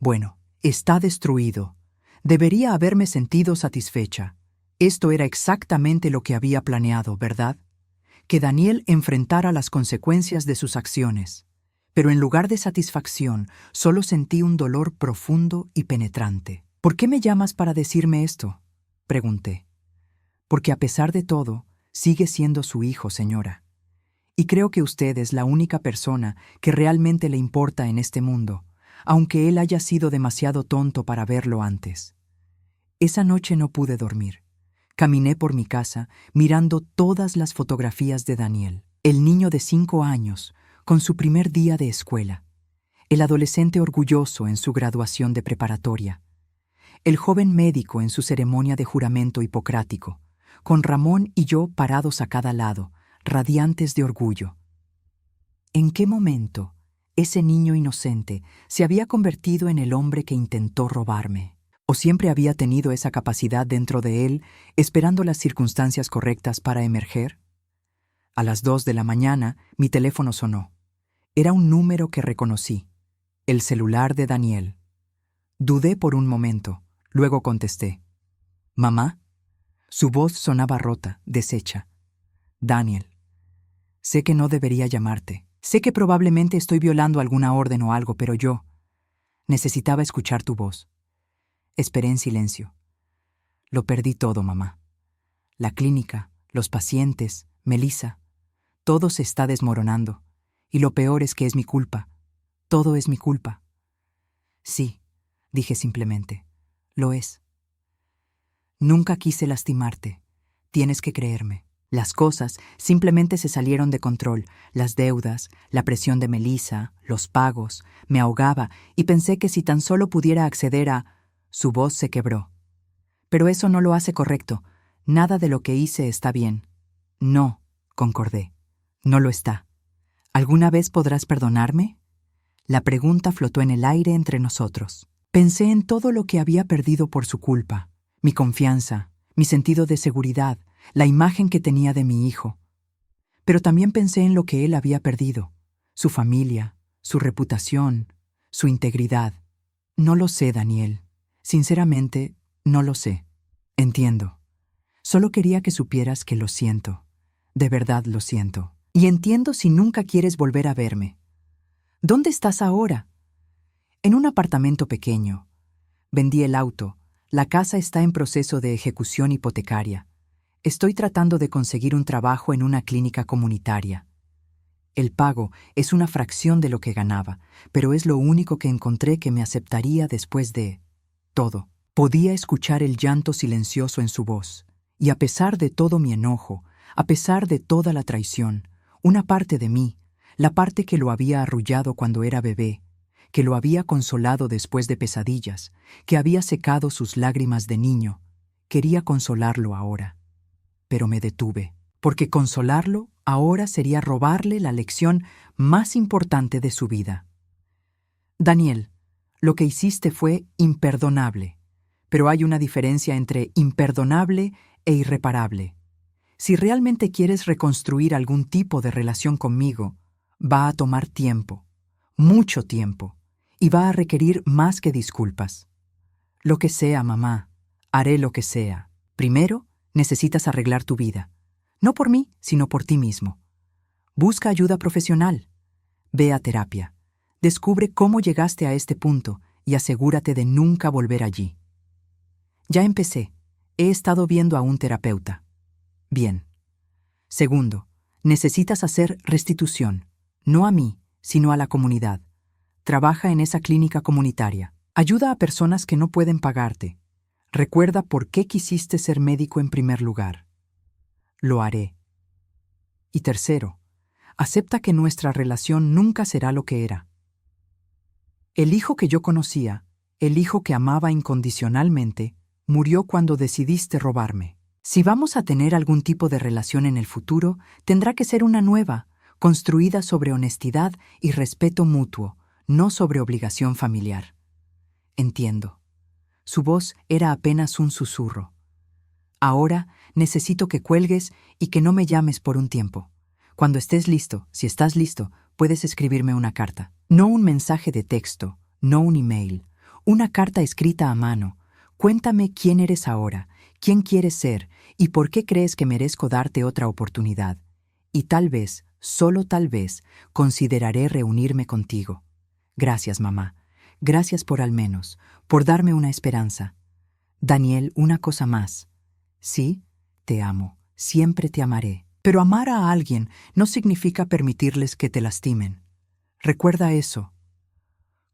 Bueno, está destruido. Debería haberme sentido satisfecha. Esto era exactamente lo que había planeado, ¿verdad? Que Daniel enfrentara las consecuencias de sus acciones. Pero en lugar de satisfacción, solo sentí un dolor profundo y penetrante. «¿Por qué me llamas para decirme esto?», pregunté. «Porque a pesar de todo, sigue siendo su hijo, señora. Y creo que usted es la única persona que realmente le importa en este mundo, aunque él haya sido demasiado tonto para verlo antes». Esa noche no pude dormir. Caminé por mi casa, mirando todas las fotografías de Daniel, el niño de 5 años, con su primer día de escuela, el adolescente orgulloso en su graduación de preparatoria, el joven médico en su ceremonia de juramento hipocrático, con Ramón y yo parados a cada lado, radiantes de orgullo. ¿En qué momento ese niño inocente se había convertido en el hombre que intentó robarme? ¿O siempre había tenido esa capacidad dentro de él, esperando las circunstancias correctas para emerger? A las 2 de la mañana, mi teléfono sonó. Era un número que reconocí. El celular de Daniel. Dudé por un momento, luego contesté. «¿Mamá?». Su voz sonaba rota, deshecha. Daniel, sé que no debería llamarte. Sé que probablemente estoy violando alguna orden o algo, pero yo necesitaba escuchar tu voz. Esperé en silencio. Lo perdí todo, mamá. La clínica, los pacientes, Melissa. Todo se está desmoronando. Y lo peor es que es mi culpa. Todo es mi culpa. Sí, dije simplemente. Lo es. Nunca quise lastimarte. Tienes que creerme. Las cosas simplemente se salieron de control. Las deudas, la presión de Melissa, los pagos. Me ahogaba y pensé que si tan solo pudiera acceder a... Su voz se quebró. Pero eso no lo hace correcto. Nada de lo que hice está bien. No, concordé. No lo está. ¿Alguna vez podrás perdonarme? La pregunta flotó en el aire entre nosotros. Pensé en todo lo que había perdido por su culpa. Mi confianza, mi sentido de seguridad, la imagen que tenía de mi hijo. Pero también pensé en lo que él había perdido. Su familia, su reputación, su integridad. No lo sé, Daniel. Sinceramente, no lo sé. Entiendo. Solo quería que supieras que lo siento. De verdad lo siento. Y entiendo si nunca quieres volver a verme. ¿Dónde estás ahora? En un apartamento pequeño. Vendí el auto. La casa está en proceso de ejecución hipotecaria. Estoy tratando de conseguir un trabajo en una clínica comunitaria. El pago es una fracción de lo que ganaba, pero es lo único que encontré que me aceptaría después de todo. Podía escuchar el llanto silencioso en su voz, y a pesar de todo mi enojo, a pesar de toda la traición, una parte de mí, la parte que lo había arrullado cuando era bebé, que lo había consolado después de pesadillas, que había secado sus lágrimas de niño, quería consolarlo ahora. Pero me detuve, porque consolarlo ahora sería robarle la lección más importante de su vida. Daniel, lo que hiciste fue imperdonable, pero hay una diferencia entre imperdonable e irreparable. Si realmente quieres reconstruir algún tipo de relación conmigo, va a tomar tiempo, mucho tiempo, y va a requerir más que disculpas. Lo que sea, mamá, haré lo que sea. Primero, necesitas arreglar tu vida. No por mí, sino por ti mismo. Busca ayuda profesional. Ve a terapia. Descubre cómo llegaste a este punto y asegúrate de nunca volver allí. Ya empecé. He estado viendo a un terapeuta. Bien. Segundo, necesitas hacer restitución. No a mí, sino a la comunidad. Trabaja en esa clínica comunitaria. Ayuda a personas que no pueden pagarte. Recuerda por qué quisiste ser médico en primer lugar. Lo haré. Y tercero, acepta que nuestra relación nunca será lo que era. El hijo que yo conocía, el hijo que amaba incondicionalmente, murió cuando decidiste robarme. Si vamos a tener algún tipo de relación en el futuro, tendrá que ser una nueva, construida sobre honestidad y respeto mutuo, no sobre obligación familiar. Entiendo. Su voz era apenas un susurro. Ahora necesito que cuelgues y que no me llames por un tiempo. Cuando estés listo, si estás listo, puedes escribirme una carta. No un mensaje de texto, no un email. Una carta escrita a mano. Cuéntame quién eres ahora, quién quieres ser y por qué crees que merezco darte otra oportunidad. Y tal vez, solo tal vez, consideraré reunirme contigo. Gracias, mamá. Gracias por al menos, por darme una esperanza. Daniel, una cosa más. Sí, te amo, siempre te amaré. Pero amar a alguien no significa permitirles que te lastimen. Recuerda eso.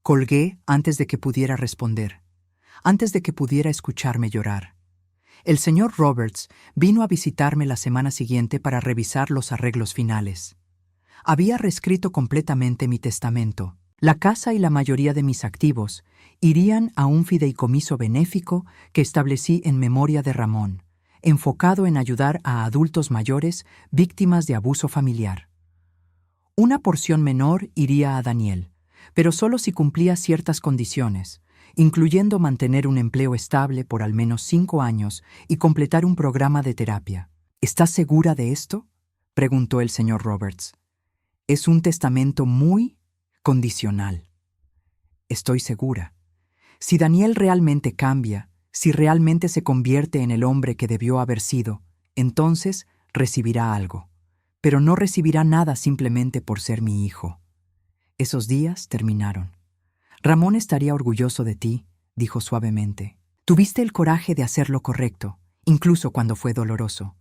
Colgué antes de que pudiera responder, antes de que pudiera escucharme llorar. El señor Roberts vino a visitarme la semana siguiente para revisar los arreglos finales. Había reescrito completamente mi testamento. La casa y la mayoría de mis activos irían a un fideicomiso benéfico que establecí en memoria de Ramón, enfocado en ayudar a adultos mayores víctimas de abuso familiar. Una porción menor iría a Daniel, pero solo si cumplía ciertas condiciones, incluyendo mantener un empleo estable por al menos 5 años y completar un programa de terapia. ¿Estás segura de esto?, preguntó el señor Roberts. Es un testamento muy condicional. Estoy segura. Si Daniel realmente cambia, si realmente se convierte en el hombre que debió haber sido, entonces recibirá algo. pero no recibirá nada simplemente por ser mi hijo. Esos días terminaron. Ramón estaría orgulloso de ti, dijo suavemente. Tuviste el coraje de hacer lo correcto, incluso cuando fue doloroso.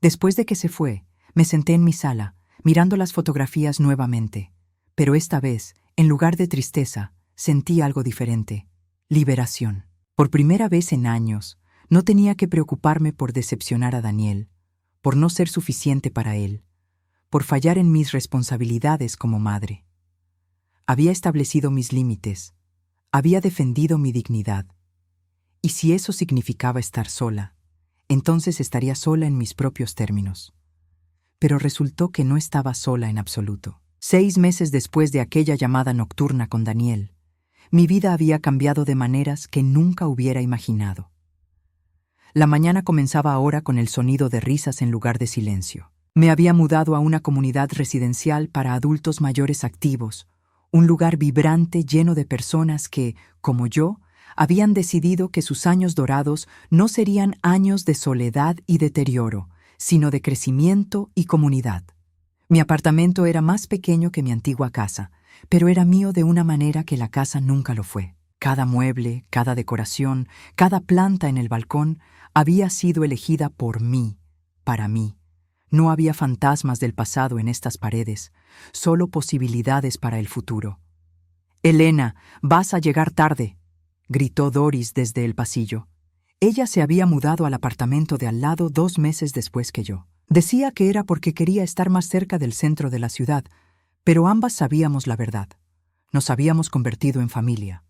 Después de que se fue, me senté en mi sala, mirando las fotografías nuevamente. Pero esta vez, en lugar de tristeza, sentí algo diferente: liberación. Por primera vez en años, no tenía que preocuparme por decepcionar a Daniel, por no ser suficiente para él, por fallar en mis responsabilidades como madre. Había establecido mis límites, había defendido mi dignidad. Y si eso significaba estar sola, entonces estaría sola en mis propios términos. Pero resultó que no estaba sola en absoluto. 6 meses después de aquella llamada nocturna con Daniel, mi vida había cambiado de maneras que nunca hubiera imaginado. La mañana comenzaba ahora con el sonido de risas en lugar de silencio. Me había mudado a una comunidad residencial para adultos mayores activos, un lugar vibrante lleno de personas que, como yo, habían decidido que sus años dorados no serían años de soledad y deterioro, sino de crecimiento y comunidad. Mi apartamento era más pequeño que mi antigua casa, pero era mío de una manera que la casa nunca lo fue. Cada mueble, cada decoración, cada planta en el balcón había sido elegida por mí, para mí. No había fantasmas del pasado en estas paredes, solo posibilidades para el futuro. «Elena, vas a llegar tarde», gritó Doris desde el pasillo. Ella se había mudado al apartamento de al lado 2 meses después que yo. Decía que era porque quería estar más cerca del centro de la ciudad, pero ambas sabíamos la verdad. Nos habíamos convertido en familia.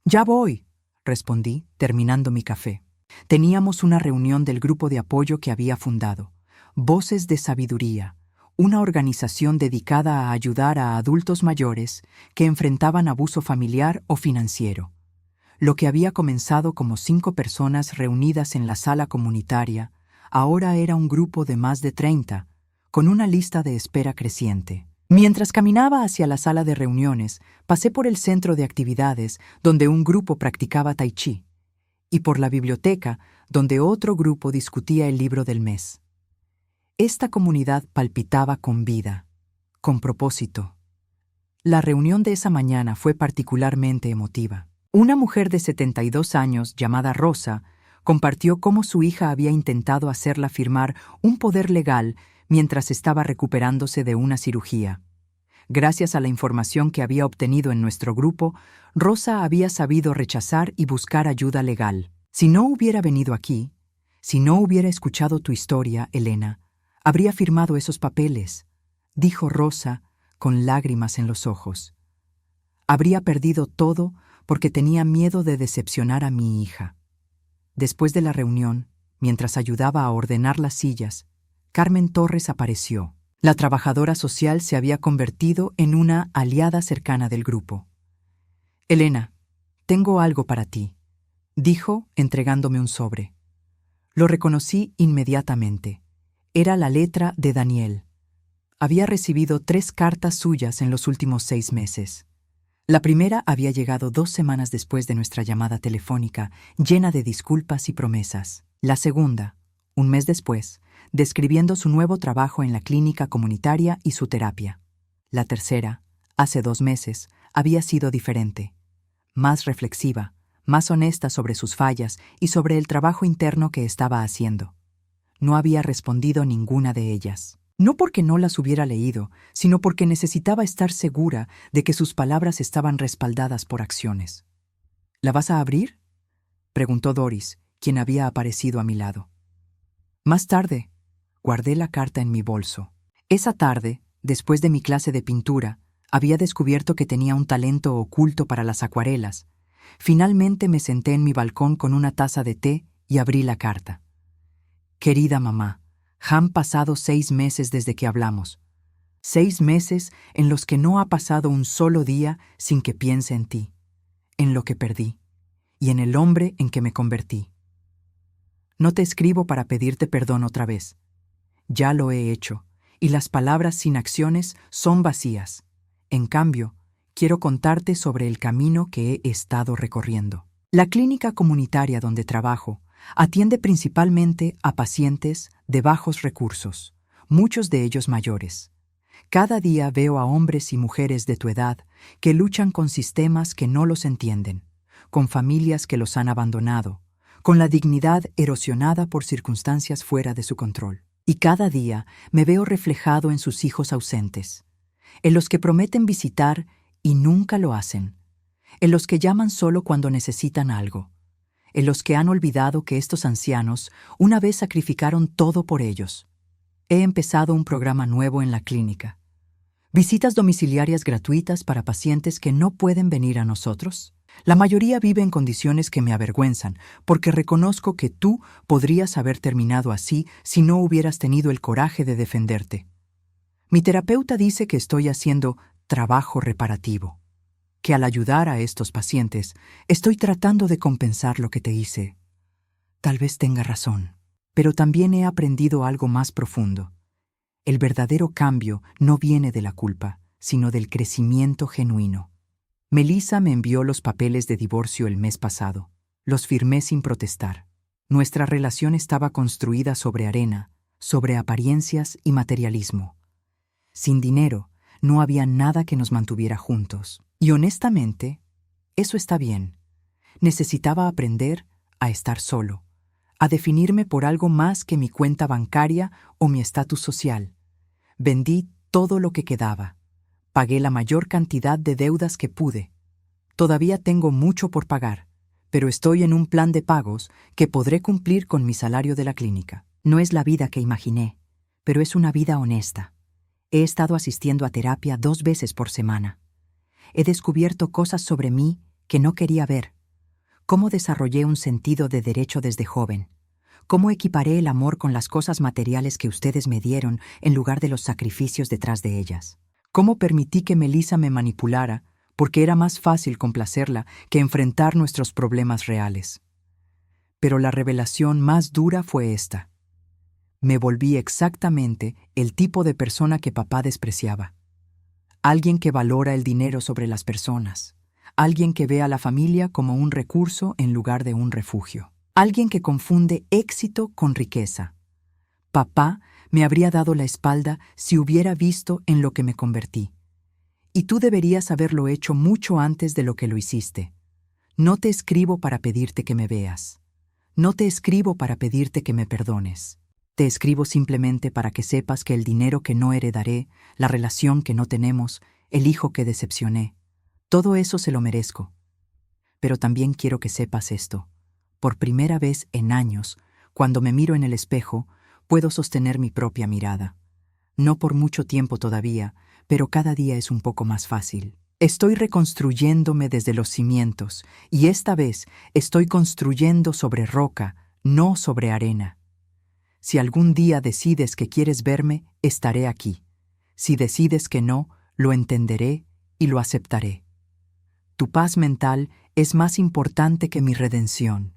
«Ya voy», respondí, terminando mi café. Teníamos una reunión del grupo de apoyo que había fundado, Voces de Sabiduría, una organización dedicada a ayudar a adultos mayores que enfrentaban abuso familiar o financiero. Lo que había comenzado como 5 personas reunidas en la sala comunitaria, ahora era un grupo de más de 30, con una lista de espera creciente. Mientras caminaba hacia la sala de reuniones, pasé por el centro de actividades, donde un grupo practicaba tai chi, y por la biblioteca, donde otro grupo discutía el libro del mes. Esta comunidad palpitaba con vida, con propósito. La reunión de esa mañana fue particularmente emotiva. Una mujer de 72 años, llamada Rosa, compartió cómo su hija había intentado hacerla firmar un poder legal mientras estaba recuperándose de una cirugía. Gracias a la información que había obtenido en nuestro grupo, Rosa había sabido rechazar y buscar ayuda legal. Si no hubiera venido aquí, si no hubiera escuchado tu historia, Elena, habría firmado esos papeles, dijo Rosa con lágrimas en los ojos. Habría perdido todo porque tenía miedo de decepcionar a mi hija. Después de la reunión, mientras ayudaba a ordenar las sillas, Carmen Torres apareció. La trabajadora social se había convertido en una aliada cercana del grupo. «Elena, tengo algo para ti», dijo, entregándome un sobre. Lo reconocí inmediatamente. Era la letra de Daniel. Había recibido 3 cartas suyas en los últimos 6 meses. La primera había llegado 2 semanas después de nuestra llamada telefónica, llena de disculpas y promesas. La segunda, un mes después, describiendo su nuevo trabajo en la clínica comunitaria y su terapia. La tercera, hace 2 meses, había sido diferente. Más reflexiva, más honesta sobre sus fallas y sobre el trabajo interno que estaba haciendo. No había respondido ninguna de ellas. No porque no las hubiera leído, sino porque necesitaba estar segura de que sus palabras estaban respaldadas por acciones. «¿La vas a abrir?», preguntó Doris, quien había aparecido a mi lado. Más tarde, guardé la carta en mi bolso. Esa tarde, después de mi clase de pintura, había descubierto que tenía un talento oculto para las acuarelas. Finalmente me senté en mi balcón con una taza de té y abrí la carta. «Querida mamá, han pasado 6 meses desde que hablamos. 6 meses en los que no ha pasado un solo día sin que piense en ti, en lo que perdí y en el hombre en que me convertí. No te escribo para pedirte perdón otra vez. Ya lo he hecho, y las palabras sin acciones son vacías. En cambio, quiero contarte sobre el camino que he estado recorriendo. La clínica comunitaria donde trabajo atiende principalmente a pacientes de bajos recursos, muchos de ellos mayores. Cada día veo a hombres y mujeres de tu edad que luchan con sistemas que no los entienden, con familias que los han abandonado, con la dignidad erosionada por circunstancias fuera de su control. Y cada día me veo reflejado en sus hijos ausentes, en los que prometen visitar y nunca lo hacen, en los que llaman solo cuando necesitan algo, en los que han olvidado que estos ancianos una vez sacrificaron todo por ellos. He empezado un programa nuevo en la clínica. Visitas domiciliarias gratuitas para pacientes que no pueden venir a nosotros. La mayoría vive en condiciones que me avergüenzan, porque reconozco que tú podrías haber terminado así si no hubieras tenido el coraje de defenderte. Mi terapeuta dice que estoy haciendo trabajo reparativo, que al ayudar a estos pacientes estoy tratando de compensar lo que te hice. Tal vez tenga razón, pero también he aprendido algo más profundo. El verdadero cambio no viene de la culpa, sino del crecimiento genuino. Melissa me envió los papeles de divorcio el mes pasado. Los firmé sin protestar. Nuestra relación estaba construida sobre arena, sobre apariencias y materialismo. Sin dinero, no había nada que nos mantuviera juntos. Y honestamente, eso está bien. Necesitaba aprender a estar solo, a definirme por algo más que mi cuenta bancaria o mi estatus social. Vendí todo lo que quedaba. Pagué la mayor cantidad de deudas que pude. Todavía tengo mucho por pagar, pero estoy en un plan de pagos que podré cumplir con mi salario de la clínica. No es la vida que imaginé, pero es una vida honesta. He estado asistiendo a terapia 2 veces por semana. He descubierto cosas sobre mí que no quería ver. Cómo desarrollé un sentido de derecho desde joven. Cómo equiparé el amor con las cosas materiales que ustedes me dieron en lugar de los sacrificios detrás de ellas. Cómo permití que Melissa me manipulara porque era más fácil complacerla que enfrentar nuestros problemas reales. Pero la revelación más dura fue esta. Me volví exactamente el tipo de persona que papá despreciaba. Alguien que valora el dinero sobre las personas. Alguien que ve a la familia como un recurso en lugar de un refugio. Alguien que confunde éxito con riqueza. Papá me habría dado la espalda si hubiera visto en lo que me convertí. Y tú deberías haberlo hecho mucho antes de lo que lo hiciste. No te escribo para pedirte que me veas. No te escribo para pedirte que me perdones. Te escribo simplemente para que sepas que el dinero que no heredaré, la relación que no tenemos, el hijo que decepcioné, todo eso se lo merezco. Pero también quiero que sepas esto. Por primera vez en años, cuando me miro en el espejo, puedo sostener mi propia mirada. No por mucho tiempo todavía, pero cada día es un poco más fácil. Estoy reconstruyéndome desde los cimientos, y esta vez estoy construyendo sobre roca, no sobre arena. Si algún día decides que quieres verme, estaré aquí. Si decides que no, lo entenderé y lo aceptaré. Tu paz mental es más importante que mi redención.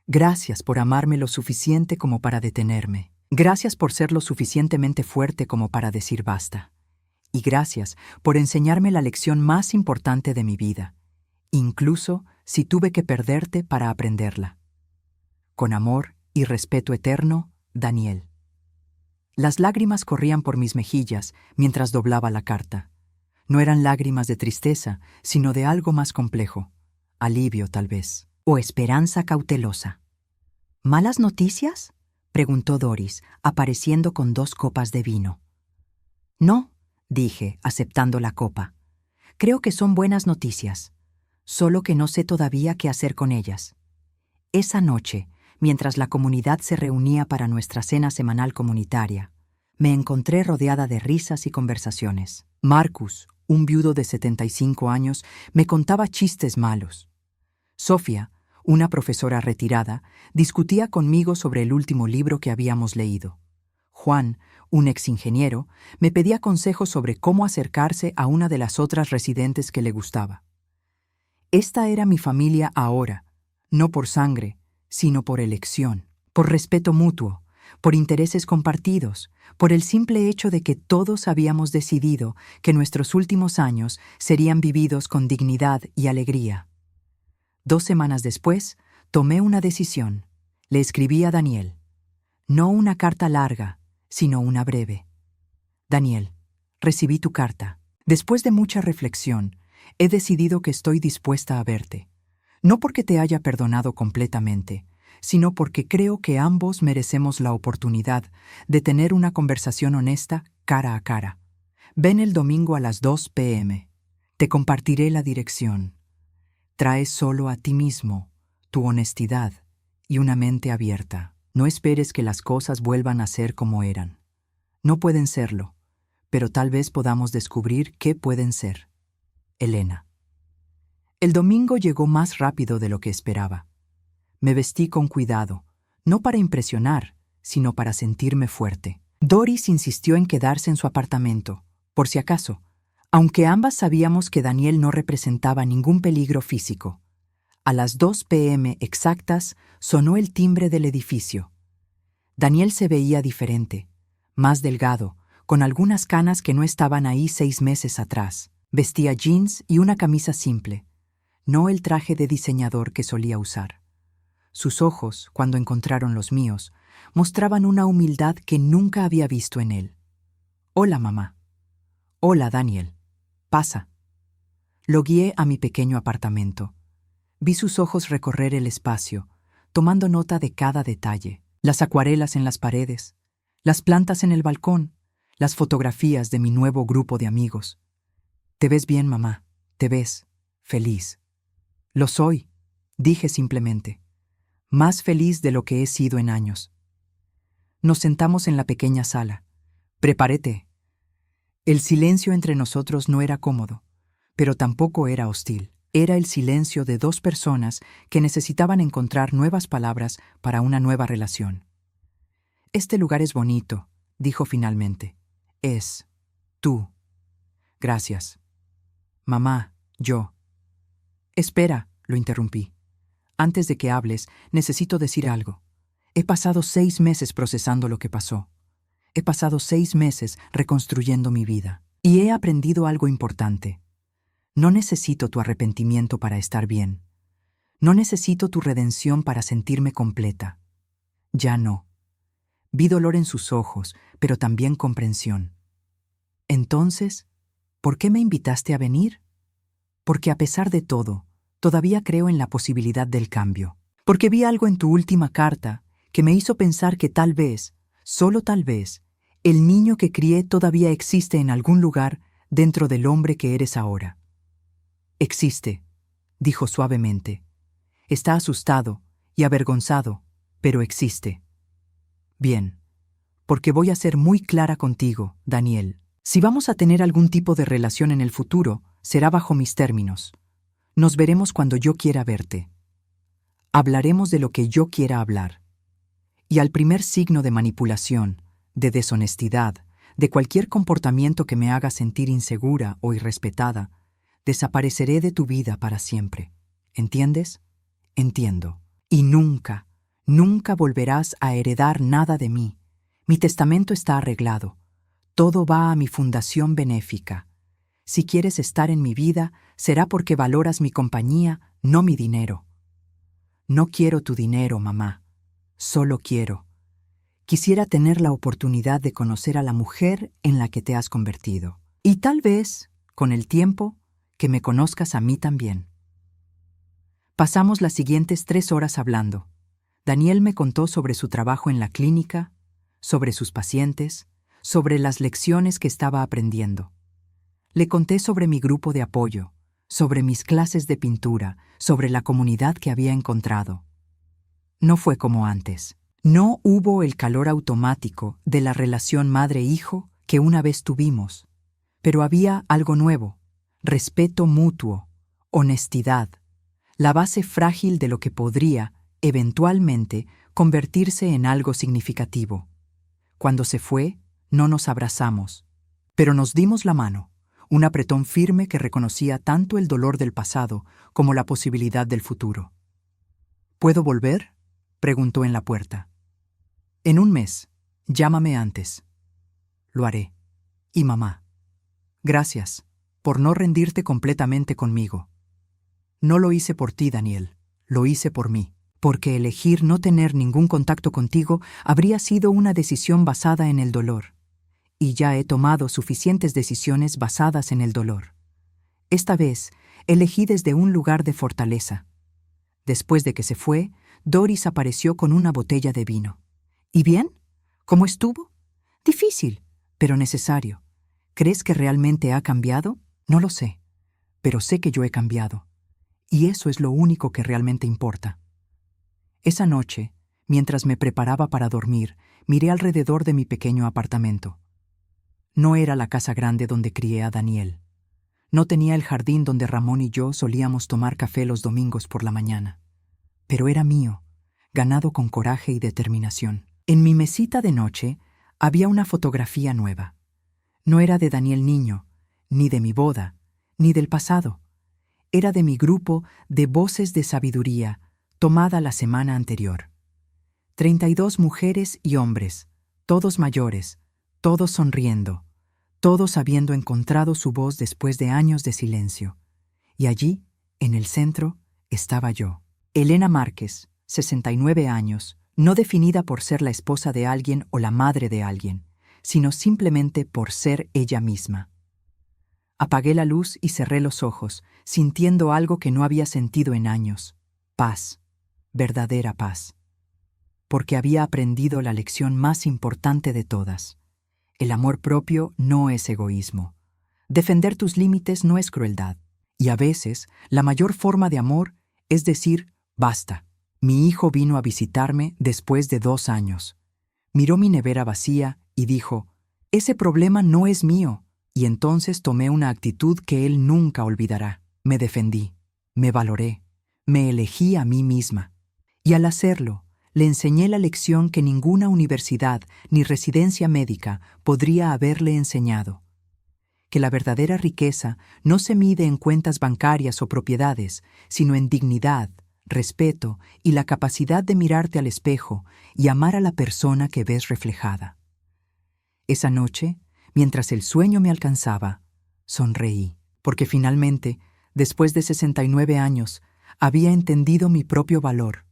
Gracias por amarme lo suficiente como para detenerme. Gracias por ser lo suficientemente fuerte como para decir basta. Y gracias por enseñarme la lección más importante de mi vida, incluso si tuve que perderte para aprenderla. Con amor y respeto eterno, Daniel. Las lágrimas corrían por mis mejillas mientras doblaba la carta. No eran lágrimas de tristeza, sino de algo más complejo. Alivio, tal vez. O esperanza cautelosa. ¿Malas noticias?, preguntó Doris, apareciendo con 2 copas de vino. No, dije, aceptando la copa. Creo que son buenas noticias, solo que no sé todavía qué hacer con ellas. Esa noche, mientras la comunidad se reunía para nuestra cena semanal comunitaria, me encontré rodeada de risas y conversaciones. Marcus, un viudo de 75 años, me contaba chistes malos. Sofía, una profesora retirada, discutía conmigo sobre el último libro que habíamos leído. Juan, un exingeniero, me pedía consejos sobre cómo acercarse a una de las otras residentes que le gustaba. Esta era mi familia ahora, no por sangre, sino por elección, por respeto mutuo, por intereses compartidos, por el simple hecho de que todos habíamos decidido que nuestros últimos años serían vividos con dignidad y alegría. 2 semanas después, tomé una decisión. Le escribí a Daniel. No una carta larga, sino una breve. Daniel, recibí tu carta. Después de mucha reflexión, he decidido que estoy dispuesta a verte. No porque te haya perdonado completamente, sino porque creo que ambos merecemos la oportunidad de tener una conversación honesta cara a cara. Ven el domingo a las 2 p.m. Te compartiré la dirección. Trae solo a ti mismo, tu honestidad y una mente abierta. No esperes que las cosas vuelvan a ser como eran. No pueden serlo, pero tal vez podamos descubrir qué pueden ser. Elena. El domingo llegó más rápido de lo que esperaba. Me vestí con cuidado, no para impresionar, sino para sentirme fuerte. Doris insistió en quedarse en su apartamento, por si acaso, aunque ambas sabíamos que Daniel no representaba ningún peligro físico. A las 2 p.m. exactas sonó el timbre del edificio. Daniel se veía diferente, más delgado, con algunas canas que no estaban ahí 6 meses atrás. Vestía jeans y una camisa simple, no el traje de diseñador que solía usar. Sus ojos, cuando encontraron los míos, mostraban una humildad que nunca había visto en él. «Hola, mamá». «Hola, Daniel. Pasa». Lo guié a mi pequeño apartamento. Vi sus ojos recorrer el espacio, tomando nota de cada detalle. Las acuarelas en las paredes, las plantas en el balcón, las fotografías de mi nuevo grupo de amigos. «Te ves bien, mamá. Te ves feliz». «Lo soy», dije simplemente. «Más feliz de lo que he sido en años». Nos sentamos en la pequeña sala. Preparé té. El silencio entre nosotros no era cómodo, pero tampoco era hostil. Era el silencio de dos personas que necesitaban encontrar nuevas palabras para una nueva relación. «Este lugar es bonito», dijo finalmente. «Es. Tú». «Gracias». «Mamá, yo». «Espera», lo interrumpí. «Antes de que hables, necesito decir algo. He pasado 6 meses procesando lo que pasó. He pasado 6 meses reconstruyendo mi vida. Y he aprendido algo importante. No necesito tu arrepentimiento para estar bien. No necesito tu redención para sentirme completa. Ya no». Vi dolor en sus ojos, pero también comprensión. «Entonces, ¿por qué me invitaste a venir?» «Porque a pesar de todo, todavía creo en la posibilidad del cambio. Porque vi algo en tu última carta que me hizo pensar que tal vez, solo tal vez, el niño que crié todavía existe en algún lugar dentro del hombre que eres ahora». «Existe», dijo suavemente. «Está asustado y avergonzado, pero existe». «Bien, porque voy a ser muy clara contigo, Daniel. Si vamos a tener algún tipo de relación en el futuro, será bajo mis términos. Nos veremos cuando yo quiera verte. Hablaremos de lo que yo quiera hablar. Y al primer signo de manipulación, de deshonestidad, de cualquier comportamiento que me haga sentir insegura o irrespetada, desapareceré de tu vida para siempre. ¿Entiendes? Entiendo. Y nunca, nunca volverás a heredar nada de mí. Mi testamento está arreglado. Todo va a mi fundación benéfica. Si quieres estar en mi vida, será porque valoras mi compañía, no mi dinero. No quiero tu dinero, mamá. Solo quiero. Quisiera tener la oportunidad de conocer a la mujer en la que te has convertido. Y tal vez, con el tiempo, que me conozcas a mí también». Pasamos las siguientes 3 horas hablando. Daniel me contó sobre su trabajo en la clínica, sobre sus pacientes, sobre las lecciones que estaba aprendiendo. Le conté sobre mi grupo de apoyo, sobre mis clases de pintura, sobre la comunidad que había encontrado. No fue como antes. No hubo el calor automático de la relación madre-hijo que una vez tuvimos, pero había algo nuevo: respeto mutuo, honestidad, la base frágil de lo que podría, eventualmente, convertirse en algo significativo. Cuando se fue, no nos abrazamos, pero nos dimos la mano, un apretón firme que reconocía tanto el dolor del pasado como la posibilidad del futuro. «¿Puedo volver?», preguntó en la puerta. «En 1 mes. Llámame antes». «Lo haré. Y mamá, gracias por no rendirte completamente conmigo. No lo hice por ti, Daniel. Lo hice por mí. porque elegir no tener ningún contacto contigo habría sido una decisión basada en el dolor. Y ya he tomado suficientes decisiones basadas en el dolor. Esta vez, elegí desde un lugar de fortaleza. Después de que se fue, Doris apareció con una botella de vino. ¿Y bien? ¿Cómo estuvo? Difícil, pero necesario. ¿Crees que realmente ha cambiado? No lo sé, pero sé que yo he cambiado. Y eso es lo único que realmente importa. Esa noche, mientras me preparaba para dormir, miré alrededor de mi pequeño apartamento. No era la casa grande donde crié a Daniel. No tenía el jardín donde Ramón y yo solíamos tomar café los domingos por la mañana. Pero era mío, ganado con coraje y determinación. En mi mesita de noche había una fotografía nueva. No era de Daniel niño, ni de mi boda, ni del pasado. Era de mi grupo de voces de sabiduría, tomada la semana anterior. 32 mujeres y hombres, todos mayores, todos sonriendo, todos habiendo encontrado su voz después de años de silencio. Y allí, en el centro, estaba yo. Elena Márquez, 69 años, no definida por ser la esposa de alguien o la madre de alguien, sino simplemente por ser ella misma. Apagué la luz y cerré los ojos, sintiendo algo que no había sentido en años: paz, verdadera paz. Porque había aprendido la lección más importante de todas. El amor propio no es egoísmo. Defender tus límites no es crueldad. Y a veces, la mayor forma de amor es decir, basta. Mi hijo vino a visitarme después de 2 años. Miró mi nevera vacía y dijo: ese problema no es mío. Y entonces tomé una actitud que él nunca olvidará. Me defendí, me valoré, me elegí a mí misma. Y al hacerlo, le enseñé la lección que ninguna universidad ni residencia médica podría haberle enseñado: que la verdadera riqueza no se mide en cuentas bancarias o propiedades, sino en dignidad, respeto y la capacidad de mirarte al espejo y amar a la persona que ves reflejada. Esa noche, mientras el sueño me alcanzaba, sonreí, porque finalmente, después de 69 años, había entendido mi propio valor.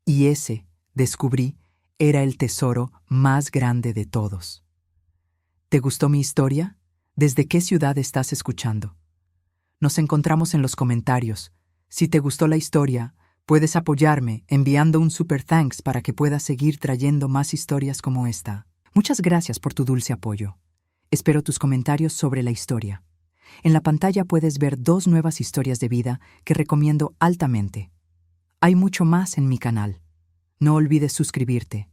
Y ese, descubrí, era el tesoro más grande de todos. ¿Te gustó mi historia? ¿Desde qué ciudad estás escuchando? Nos encontramos en los comentarios. Si te gustó la historia, puedes apoyarme enviando un super thanks para que pueda seguir trayendo más historias como esta. Muchas gracias por tu dulce apoyo. Espero tus comentarios sobre la historia. En la pantalla puedes ver 2 nuevas historias de vida que recomiendo altamente. Hay mucho más en mi canal. No olvides suscribirte.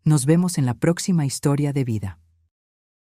Nos vemos en la próxima historia de vida.